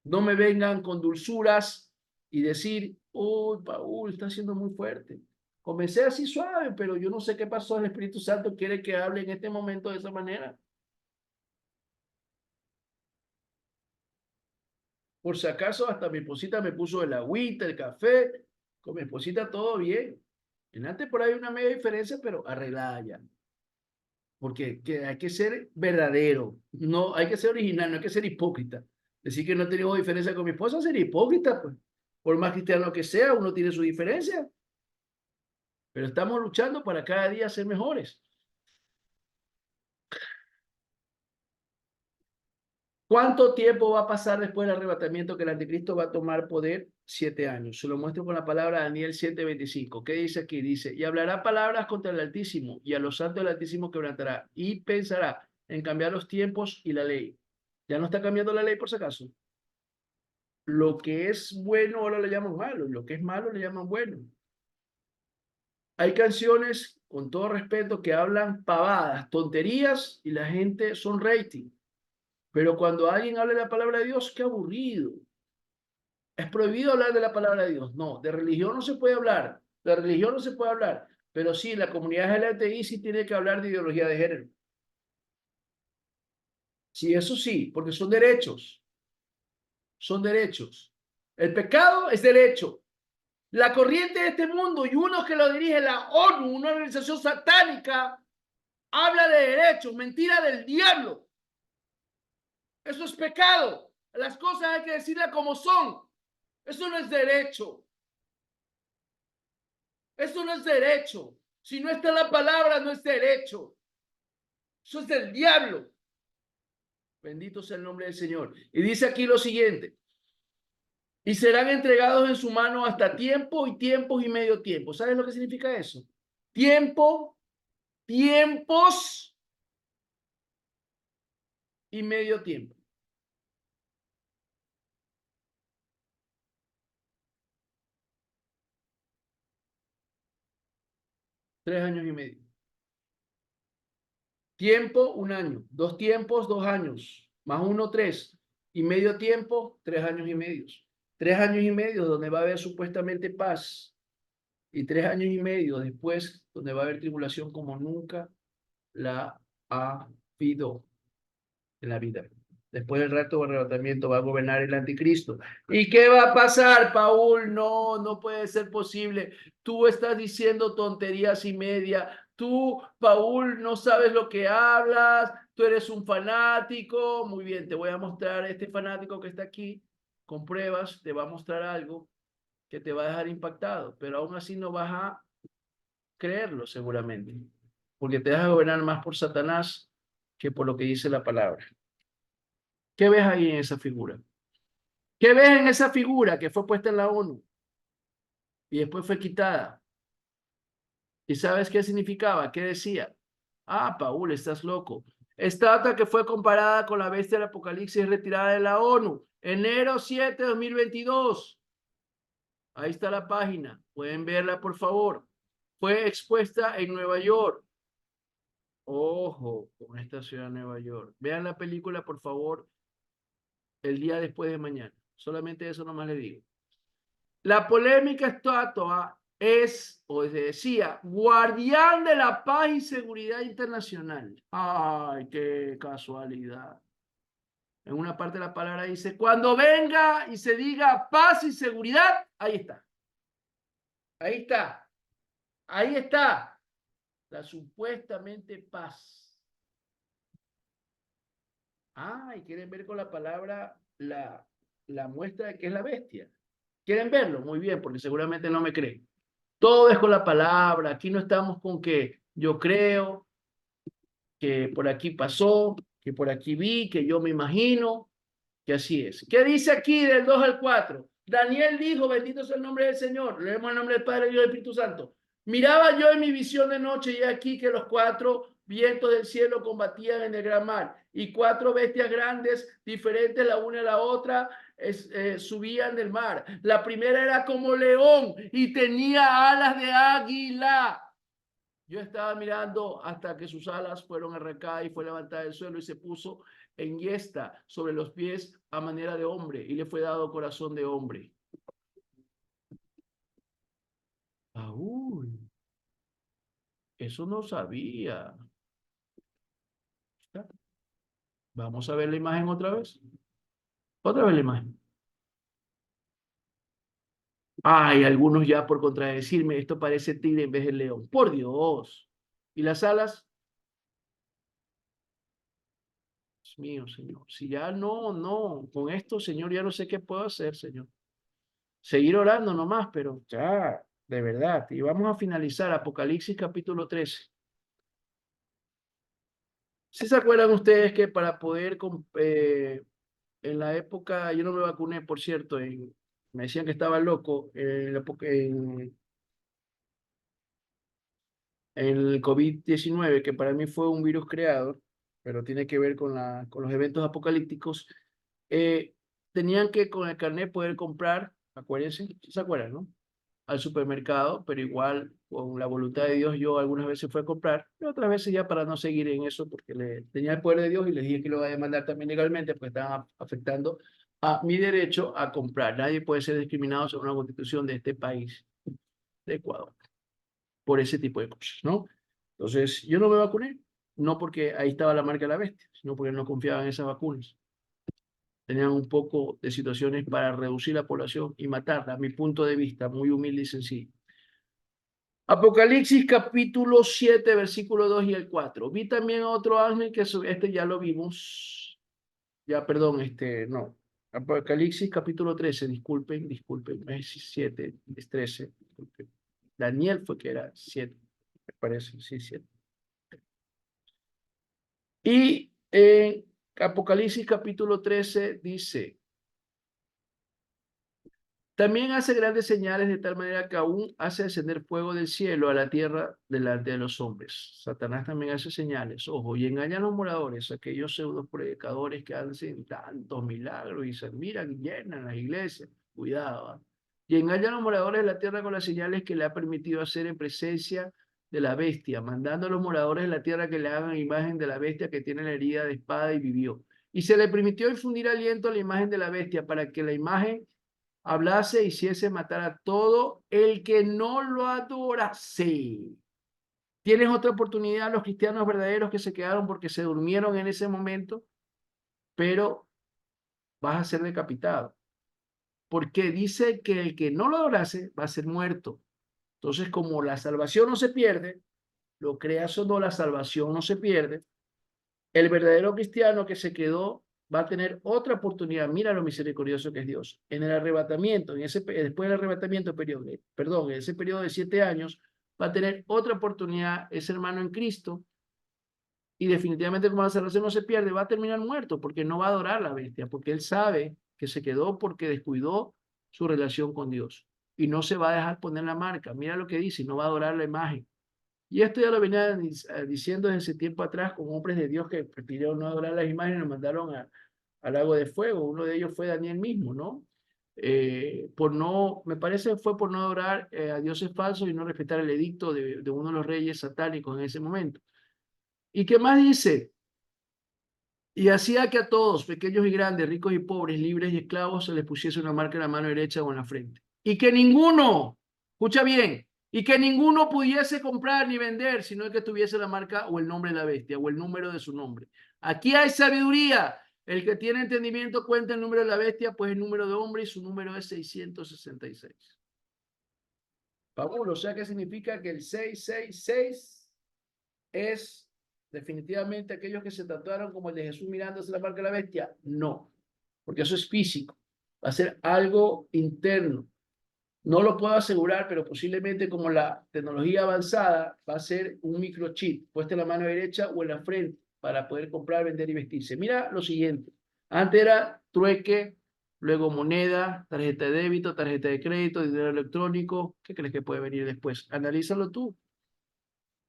No me vengan con dulzuras y decir, uy, Paul, está siendo muy fuerte. Comencé así suave, pero yo no sé qué pasó. El Espíritu Santo quiere que hable en este momento de esa manera. Por si acaso, hasta mi esposita me puso el agüita, el café. Con mi esposita todo bien. En antes por ahí una media diferencia, pero arreglada ya. Porque hay que ser verdadero. No, hay que ser original, no hay que ser hipócrita. Decir que no he tenido diferencia con mi esposa sería hipócrita, pues. Por más cristiano que sea, uno tiene su diferencia. Pero estamos luchando para cada día ser mejores. ¿Cuánto tiempo va a pasar después del arrebatamiento que el anticristo va a tomar poder? 7 años. Se lo muestro con la palabra Daniel 7:25. ¿Qué dice aquí? Dice, y hablará palabras contra el Altísimo, y a los santos del Altísimo quebrantará, y pensará en cambiar los tiempos y la ley. ¿Ya no está cambiando la ley por si acaso? Lo que es bueno ahora le llaman malo, y lo que es malo le llaman bueno. Hay canciones, con todo respeto, que hablan pavadas, tonterías, y la gente son rating. Pero cuando alguien habla de la palabra de Dios, qué aburrido. ¿Es prohibido hablar de la palabra de Dios? No, de religión no se puede hablar. De religión no se puede hablar. Pero sí, la comunidad LGTBI sí tiene que hablar de ideología de género. Sí, eso sí, porque son derechos. Son derechos. El pecado es derecho. La corriente de este mundo y uno que lo dirige, la ONU, una organización satánica, habla de derechos, mentira del diablo. Eso es pecado. Las cosas hay que decirlas como son. Eso no es derecho. Eso no es derecho. Si no está la palabra, no es derecho. Eso es del diablo. Bendito sea el nombre del Señor. Y dice aquí lo siguiente. Y serán entregados en su mano hasta tiempo y tiempos y medio tiempo. ¿Sabes lo que significa eso? Tiempo, tiempos y medio tiempo. Tres años y medio. Tiempo, 1 año. 2 tiempos, 2 años. Más 1, 3. Y medio tiempo, 3 años y medio. 3 años y medio donde va a haber supuestamente paz. Y 3 años y medio después donde va a haber tribulación como nunca la ha habido en la vida. Después del rato del arrebatamiento va a gobernar el anticristo. ¿Y qué va a pasar, Paul? No, no puede ser posible. Tú estás diciendo tonterías y media. Tú, Paul, no sabes lo que hablas. Tú eres un fanático. Muy bien, te voy a mostrar este fanático que está aquí con pruebas. Te va a mostrar algo que te va a dejar impactado, pero aún así no vas a creerlo seguramente, porque te deja gobernar más por Satanás que por lo que dice la palabra. ¿Qué ves ahí en esa figura? ¿Qué ves en esa figura que fue puesta en la ONU y después fue quitada? ¿Y sabes qué significaba? ¿Qué decía? Ah, Paul, estás loco. Estatua que fue comparada con la bestia del Apocalipsis retirada de la ONU. Enero 7 de 2022. Ahí está la página. Pueden verla, por favor. Fue expuesta en Nueva York. Ojo con esta ciudad de Nueva York. Vean la película, por favor, el día después de mañana. Solamente eso nomás le digo. La polémica estatua es, o se decía, guardián de la paz y seguridad internacional. Ay, qué casualidad. En una parte de la palabra dice, cuando venga y se diga paz y seguridad, ahí está. Ahí está. Ahí está. La supuestamente paz. Ah, y quieren ver con la palabra la muestra de que es la bestia. ¿Quieren verlo? Muy bien, porque seguramente no me creen. Todo es con la palabra. Aquí no estamos con que yo creo, que por aquí pasó, que por aquí vi, que yo me imagino, que así es. ¿Qué dice aquí del 2 al 4? Daniel dijo, bendito sea el nombre del Señor. Leemos el nombre del Padre, Dios y Espíritu Santo. Miraba yo en mi visión de noche y aquí que los 4 vientos del cielo combatían en el gran mar y 4 bestias grandes, diferentes la una a la otra, subían del mar. La primera era como león y tenía alas de águila. Yo estaba mirando hasta que sus alas fueron arrancadas y fue levantada del suelo y se puso en yesta sobre los pies a manera de hombre y le fue dado corazón de hombre. Uy, eso no sabía. Vamos a ver la imagen otra vez. Otra vez la imagen. Ay, algunos ya por contradecirme, esto parece tigre en vez de león. Por Dios. ¿Y las alas? Dios mío, Señor. Si ya no, con esto, Señor, ya no sé qué puedo hacer, Señor. Seguir orando nomás, pero ya, de verdad. Y vamos a finalizar Apocalipsis capítulo 13. ¿Sí se acuerdan ustedes que para poder, en la época, yo no me vacuné, por cierto, me decían que estaba loco, en el COVID-19, que para mí fue un virus creado, pero tiene que ver con los eventos apocalípticos, eh, tenían que con el carnet poder comprar, acuérdense, ¿sí se acuerdan, no? Al supermercado, pero igual con la voluntad de Dios yo algunas veces fui a comprar, y otras veces ya para no seguir en eso, porque tenía el poder de Dios y les dije que lo iba a demandar también legalmente, porque estaban afectando a mi derecho a comprar. Nadie puede ser discriminado según la constitución de este país, de Ecuador, por ese tipo de cosas, ¿no? Entonces, yo no me vacuné, no porque ahí estaba la marca de la bestia, sino porque no confiaba en esas vacunas. Tenían un poco de situaciones para reducir la población y matarla, a mi punto de vista, muy humilde y sencillo. Apocalipsis capítulo 7, versículo 2 y el 4. Vi también a otro ángel que este ya lo vimos. Ya, perdón, no. Apocalipsis capítulo 13, disculpen, es 7, es 13. Disculpen. Daniel fue que era 7, me parece, sí, 7. Y en Apocalipsis capítulo 13 dice, también hace grandes señales de tal manera que aún hace descender fuego del cielo a la tierra delante de los hombres. Satanás también hace señales, ojo, y engaña a los moradores, aquellos pseudo predicadores que hacen tantos milagros y se miran y llenan las iglesias. Cuidado, ¿eh? Y engaña a los moradores de la tierra con las señales que le ha permitido hacer en presencia de la bestia, mandando a los moradores de la tierra que le hagan imagen de la bestia que tiene la herida de espada y vivió. Y se le permitió infundir aliento a la imagen de la bestia para que la imagen hablase, hiciese matar a todo el que no lo adorase. Tienes otra oportunidad, los cristianos verdaderos que se quedaron porque se durmieron en ese momento, pero vas a ser decapitado. Porque dice que el que no lo adorase va a ser muerto. Entonces, como la salvación no se pierde, lo creas o no, la salvación no se pierde, el verdadero cristiano que se quedó va a tener otra oportunidad. Mira lo misericordioso que es Dios. En el arrebatamiento, después del arrebatamiento, en ese periodo de 7 años, va a tener otra oportunidad ese hermano en Cristo y definitivamente como la salvación no se pierde, va a terminar muerto porque no va a adorar a la bestia, porque él sabe que se quedó porque descuidó su relación con Dios y no se va a dejar poner la marca. Mira lo que dice, no va a adorar la imagen. Y esto ya lo venía diciendo desde ese tiempo atrás con hombres de Dios que prefirieron no adorar las imágenes y nos mandaron al lago de fuego. Uno de ellos fue Daniel mismo, ¿no? Me parece fue por no adorar a dioses falsos y no respetar el edicto de uno de los reyes satánicos en ese momento. ¿Y qué más dice? Y hacía que a todos, pequeños y grandes, ricos y pobres, libres y esclavos, se les pusiese una marca en la mano derecha o en la frente. y que ninguno, escucha bien, y que ninguno pudiese comprar ni vender, sino que tuviese la marca o el nombre de la bestia o el número de su nombre. Aquí hay sabiduría. El que tiene entendimiento cuenta el número de la bestia, pues el número de hombre y su número es 666. Paulo, o sea, ¿qué significa que el 666 es definitivamente aquellos que se tatuaron como el de Jesús mirándose la marca de la bestia? No, porque eso es físico. Va a ser algo interno. No lo puedo asegurar, pero posiblemente como la tecnología avanzada va a ser un microchip puesto en la mano derecha o en la frente para poder comprar, vender y vestirse. Mira lo siguiente. Antes era trueque, luego moneda, tarjeta de débito, tarjeta de crédito, dinero electrónico. ¿Qué crees que puede venir después? Analízalo tú.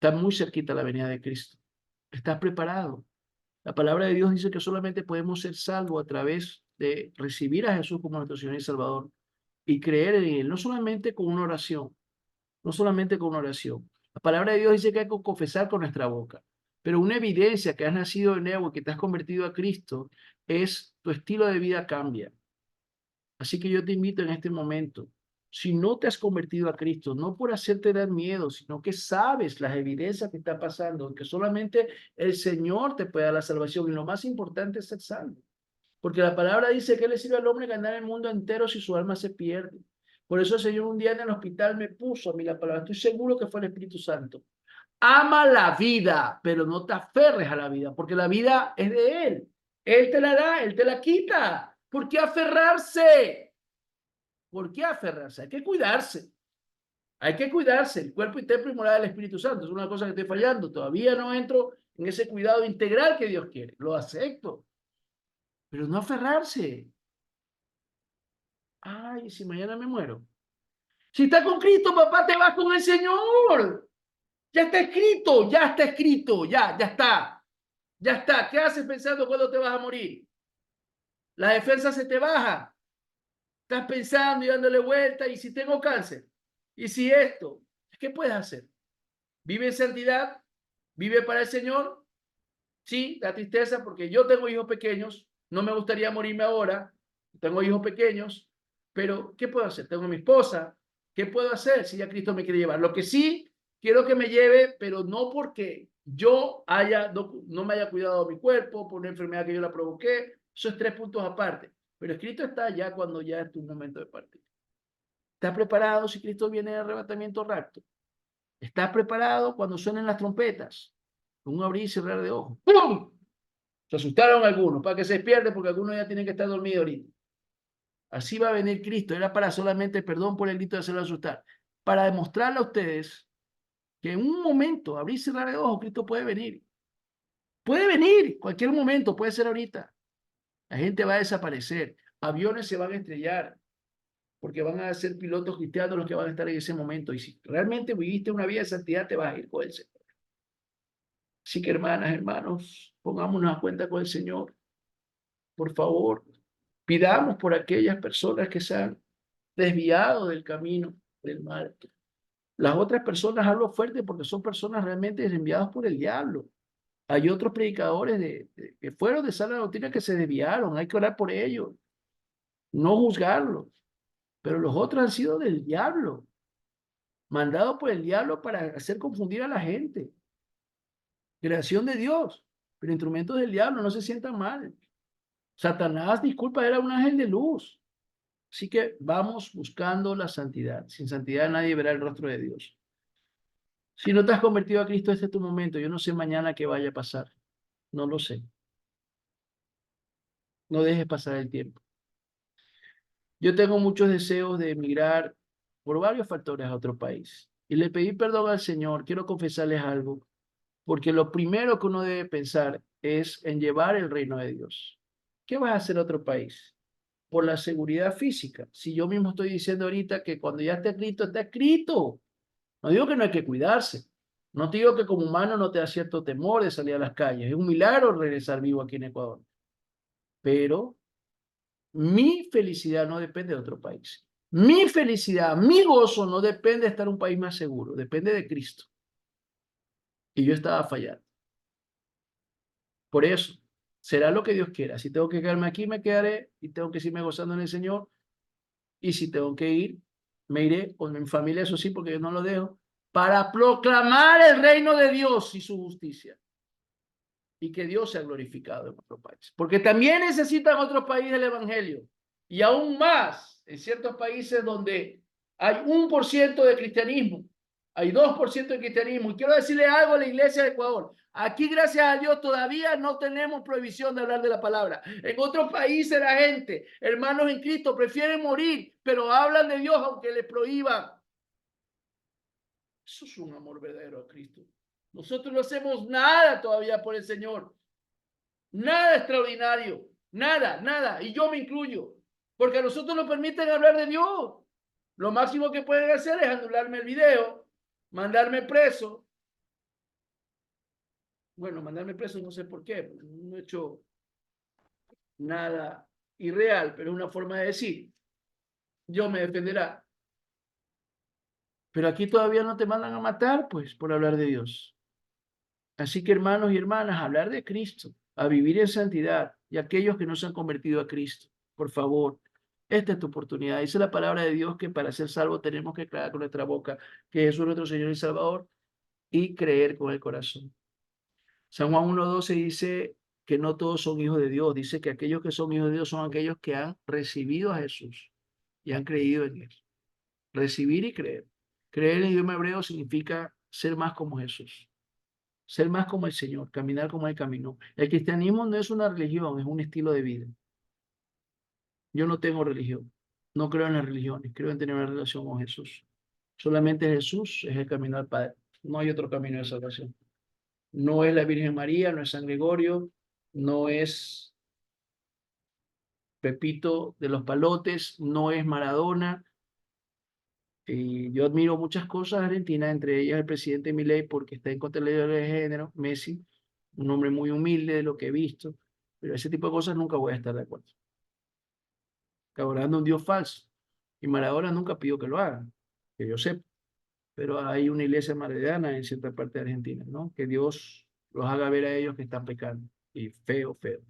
Está muy cerquita la venida de Cristo. ¿Estás preparado? La palabra de Dios dice que solamente podemos ser salvos a través de recibir a Jesús como nuestro Señor y Salvador y creer en Él, no solamente con una oración, no solamente con una oración. La palabra de Dios dice que hay que confesar con nuestra boca, pero una evidencia que has nacido de nuevo y que te has convertido a Cristo es tu estilo de vida cambia. Así que yo te invito en este momento, si no te has convertido a Cristo, no por hacerte dar miedo, sino que sabes las evidencias que están pasando, que solamente el Señor te puede dar la salvación y lo más importante es ser salvo. Porque la palabra dice que le sirve al hombre ganar el mundo entero si su alma se pierde. Por eso el Señor un día en el hospital me puso a mí la palabra. Estoy seguro que fue el Espíritu Santo. Ama la vida, pero no te aferres a la vida, porque la vida es de Él. Él te la da, Él te la quita. ¿Por qué aferrarse? ¿Por qué aferrarse? Hay que cuidarse. Hay que cuidarse. El cuerpo y templo y morada del Espíritu Santo. Es una cosa que estoy fallando. Todavía no entro en ese cuidado integral que Dios quiere. Lo acepto. Pero no aferrarse. Ay, si mañana me muero. Si estás con Cristo, papá, te vas con el Señor. Ya está escrito, ya está escrito, ya está. Ya está. ¿Qué haces pensando cuando te vas a morir? La defensa se te baja. Estás pensando y dándole vuelta. ¿Y si tengo cáncer? ¿Y si esto? ¿Qué puedes hacer? Vive en santidad, vive para el Señor. Sí, da tristeza porque yo tengo hijos pequeños. No me gustaría morirme ahora. Tengo hijos pequeños. Pero, ¿qué puedo hacer? Tengo a mi esposa. ¿Qué puedo hacer si ya Cristo me quiere llevar? Lo que sí, quiero que me lleve, pero no porque yo no me haya cuidado de mi cuerpo, por una enfermedad que yo la provoqué. Eso es 3 puntos aparte. Pero Cristo está ya cuando ya es tu momento de partir. ¿Estás preparado si Cristo viene de arrebatamiento rapto? ¿Estás preparado cuando suenen las trompetas? Con un abrir y cerrar de ojos. ¡Pum! Se asustaron algunos, para que se despierten, porque algunos ya tienen que estar dormidos ahorita. Así va a venir Cristo. Era para solamente, perdón por el grito de hacerlo asustar, para demostrarle a ustedes que en un momento, abrir y cerrar de ojos, Cristo puede venir. Puede venir, cualquier momento, puede ser ahorita. La gente va a desaparecer, aviones se van a estrellar, porque van a ser pilotos cristianos los que van a estar en ese momento. Y si realmente viviste una vida de santidad, te vas a ir con el Señor. Así que hermanas, hermanos, pongámonos a cuenta con el Señor. Por favor, pidamos por aquellas personas que se han desviado del camino del mal. Las otras personas hablo fuerte porque son personas realmente enviadas por el diablo. Hay otros predicadores que fueron de sana doctrina que se desviaron. Hay que orar por ellos, no juzgarlos. Pero los otros han sido del diablo, mandados por el diablo para hacer confundir a la gente. Creación de Dios, pero instrumentos del diablo, no se sientan mal. Satanás, disculpa, era un ángel de luz. Así que vamos buscando la santidad. Sin santidad nadie verá el rostro de Dios. Si no te has convertido a Cristo, este es tu momento. Yo no sé mañana qué vaya a pasar. No lo sé. No dejes pasar el tiempo. Yo tengo muchos deseos de emigrar por varios factores a otro país. Y le pedí perdón al Señor. Quiero confesarles algo. Porque lo primero que uno debe pensar es en llevar el reino de Dios. ¿Qué vas a hacer a otro país? Por la seguridad física. Si yo mismo estoy diciendo ahorita que cuando ya esté escrito, está escrito. No digo que no hay que cuidarse. No te digo que como humano no te da cierto temor de salir a las calles. Es un milagro regresar vivo aquí en Ecuador. Pero mi felicidad no depende de otro país. Mi felicidad, mi gozo no depende de estar en un país más seguro. Depende de Cristo. Y yo estaba fallando. Por eso, será lo que Dios quiera. Si tengo que quedarme aquí, me quedaré. Y tengo que irme gozando en el Señor. Y si tengo que ir, Me iré con mi familia, eso sí, porque yo no lo dejo, para proclamar el reino de Dios y su justicia. Y que Dios sea glorificado en nuestro país. Porque también necesitan otros países el evangelio. Y aún más en ciertos países donde hay 1% de cristianismo, hay 2% de cristianismo. Y quiero decirle algo a la iglesia de Ecuador. Aquí, gracias a Dios, todavía no tenemos prohibición de hablar de la palabra. En otros países la gente, hermanos en Cristo, prefieren morir, pero hablan de Dios aunque les prohíban. Eso es un amor verdadero a Cristo. Nosotros no hacemos nada todavía por el Señor. Nada extraordinario. Nada, nada. Y yo me incluyo. Porque a nosotros nos permiten hablar de Dios. Lo máximo que pueden hacer es anularme el video, mandarme preso. Bueno, mandarme preso no sé por qué. No he hecho nada irreal, pero es una forma de decir. Dios me defenderá. Pero aquí todavía no te mandan a matar, pues, por hablar de Dios. Así que, hermanos y hermanas, hablar de Cristo, a vivir en santidad, y aquellos que no se han convertido a Cristo, por favor, esta es tu oportunidad. Dice la palabra de Dios que para ser salvos tenemos que declarar con nuestra boca que Jesús es nuestro Señor y Salvador y creer con el corazón. San Juan 1:12 dice que no todos son hijos de Dios. Dice que aquellos que son hijos de Dios son aquellos que han recibido a Jesús y han creído en Él. Recibir y creer. Creer en el idioma hebreo significa ser más como Jesús. Ser más como el Señor, caminar como Él caminó. El cristianismo no es una religión, es un estilo de vida. Yo no tengo religión, no creo en las religiones, creo en tener una relación con Jesús. Solamente Jesús es el camino al Padre, no hay otro camino de salvación. No es la Virgen María, no es San Gregorio, no es Pepito de los Palotes, no es Maradona. Y yo admiro muchas cosas de Argentina, entre ellas el presidente Milei, porque está en contra de la ideología de género, Messi, un hombre muy humilde de lo que he visto, pero ese tipo de cosas nunca voy a estar de acuerdo. Adorando a un Dios falso. Y Maradona nunca pidió que lo hagan, que yo sepa. Pero hay una iglesia maradoniana en cierta parte de Argentina, ¿no? Que Dios los haga ver a ellos que están pecando. Y feo, feo.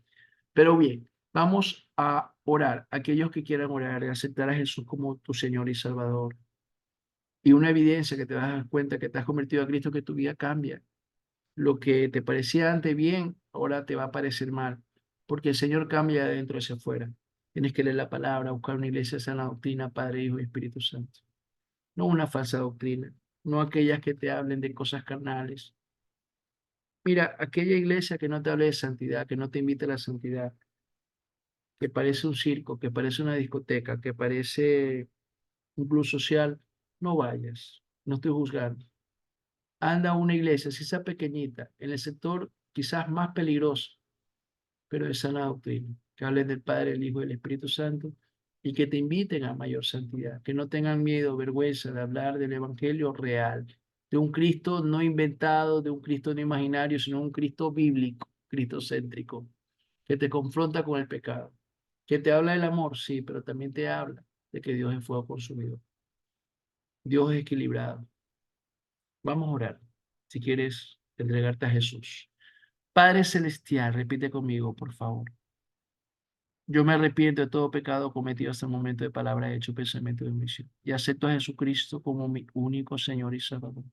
Pero bien, vamos a orar. Aquellos que quieran orar y aceptar a Jesús como tu Señor y Salvador. Y una evidencia que te vas a dar cuenta que te has convertido a Cristo, que tu vida cambia. Lo que te parecía antes bien, ahora te va a parecer mal, porque el Señor cambia de dentro hacia afuera. Tienes que leer la palabra, buscar una iglesia de sana doctrina, Padre, Hijo y Espíritu Santo. No una falsa doctrina, no aquellas que te hablen de cosas carnales. Mira, aquella iglesia que no te hable de santidad, que no te invite a la santidad, que parece un circo, que parece una discoteca, que parece un club social, no vayas, no estoy juzgando. Anda a una iglesia, si sea pequeñita, en el sector quizás más peligroso, pero de sana doctrina, que hablen del Padre, el Hijo y el Espíritu Santo y que te inviten a mayor santidad, que no tengan miedo, vergüenza de hablar del Evangelio real, de un Cristo no inventado, de un Cristo no imaginario, sino un Cristo bíblico, cristocéntrico, que te confronta con el pecado, que te habla del amor, sí, pero también te habla de que Dios es fuego consumidor. Dios es equilibrado. Vamos a orar, si quieres entregarte a Jesús. Padre Celestial, repite conmigo, por favor. Yo me arrepiento de todo pecado cometido hasta el momento de palabra, hecho, pensamiento y omisión. Y acepto a Jesucristo como mi único Señor y Salvador,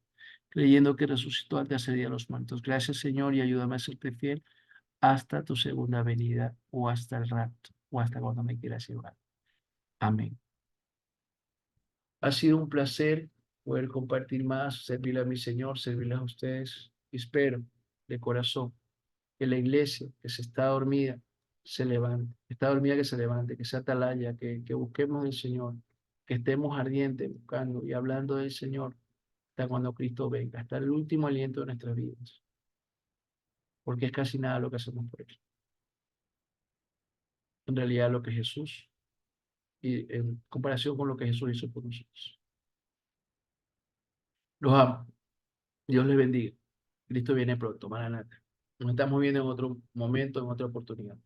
creyendo que resucitó al tercer día de los muertos. Gracias, Señor, y ayúdame a serte fiel hasta tu segunda venida o hasta el rapto o hasta cuando me quieras llevar. Amén. Ha sido un placer poder compartir más, servirle a mi Señor, servirle a ustedes. Espero de corazón que la iglesia que se está dormida se levante, que está dormida que se levante, que sea atalaya, que busquemos del Señor, que estemos ardientes buscando y hablando del Señor hasta cuando Cristo venga, hasta el último aliento de nuestras vidas, porque es casi nada lo que hacemos por Él. En realidad lo que Jesús, y en comparación con lo que Jesús hizo por nosotros. Los amo. Dios les bendiga. Cristo viene pronto, maranata. Nos estamos viendo en otro momento, en otra oportunidad.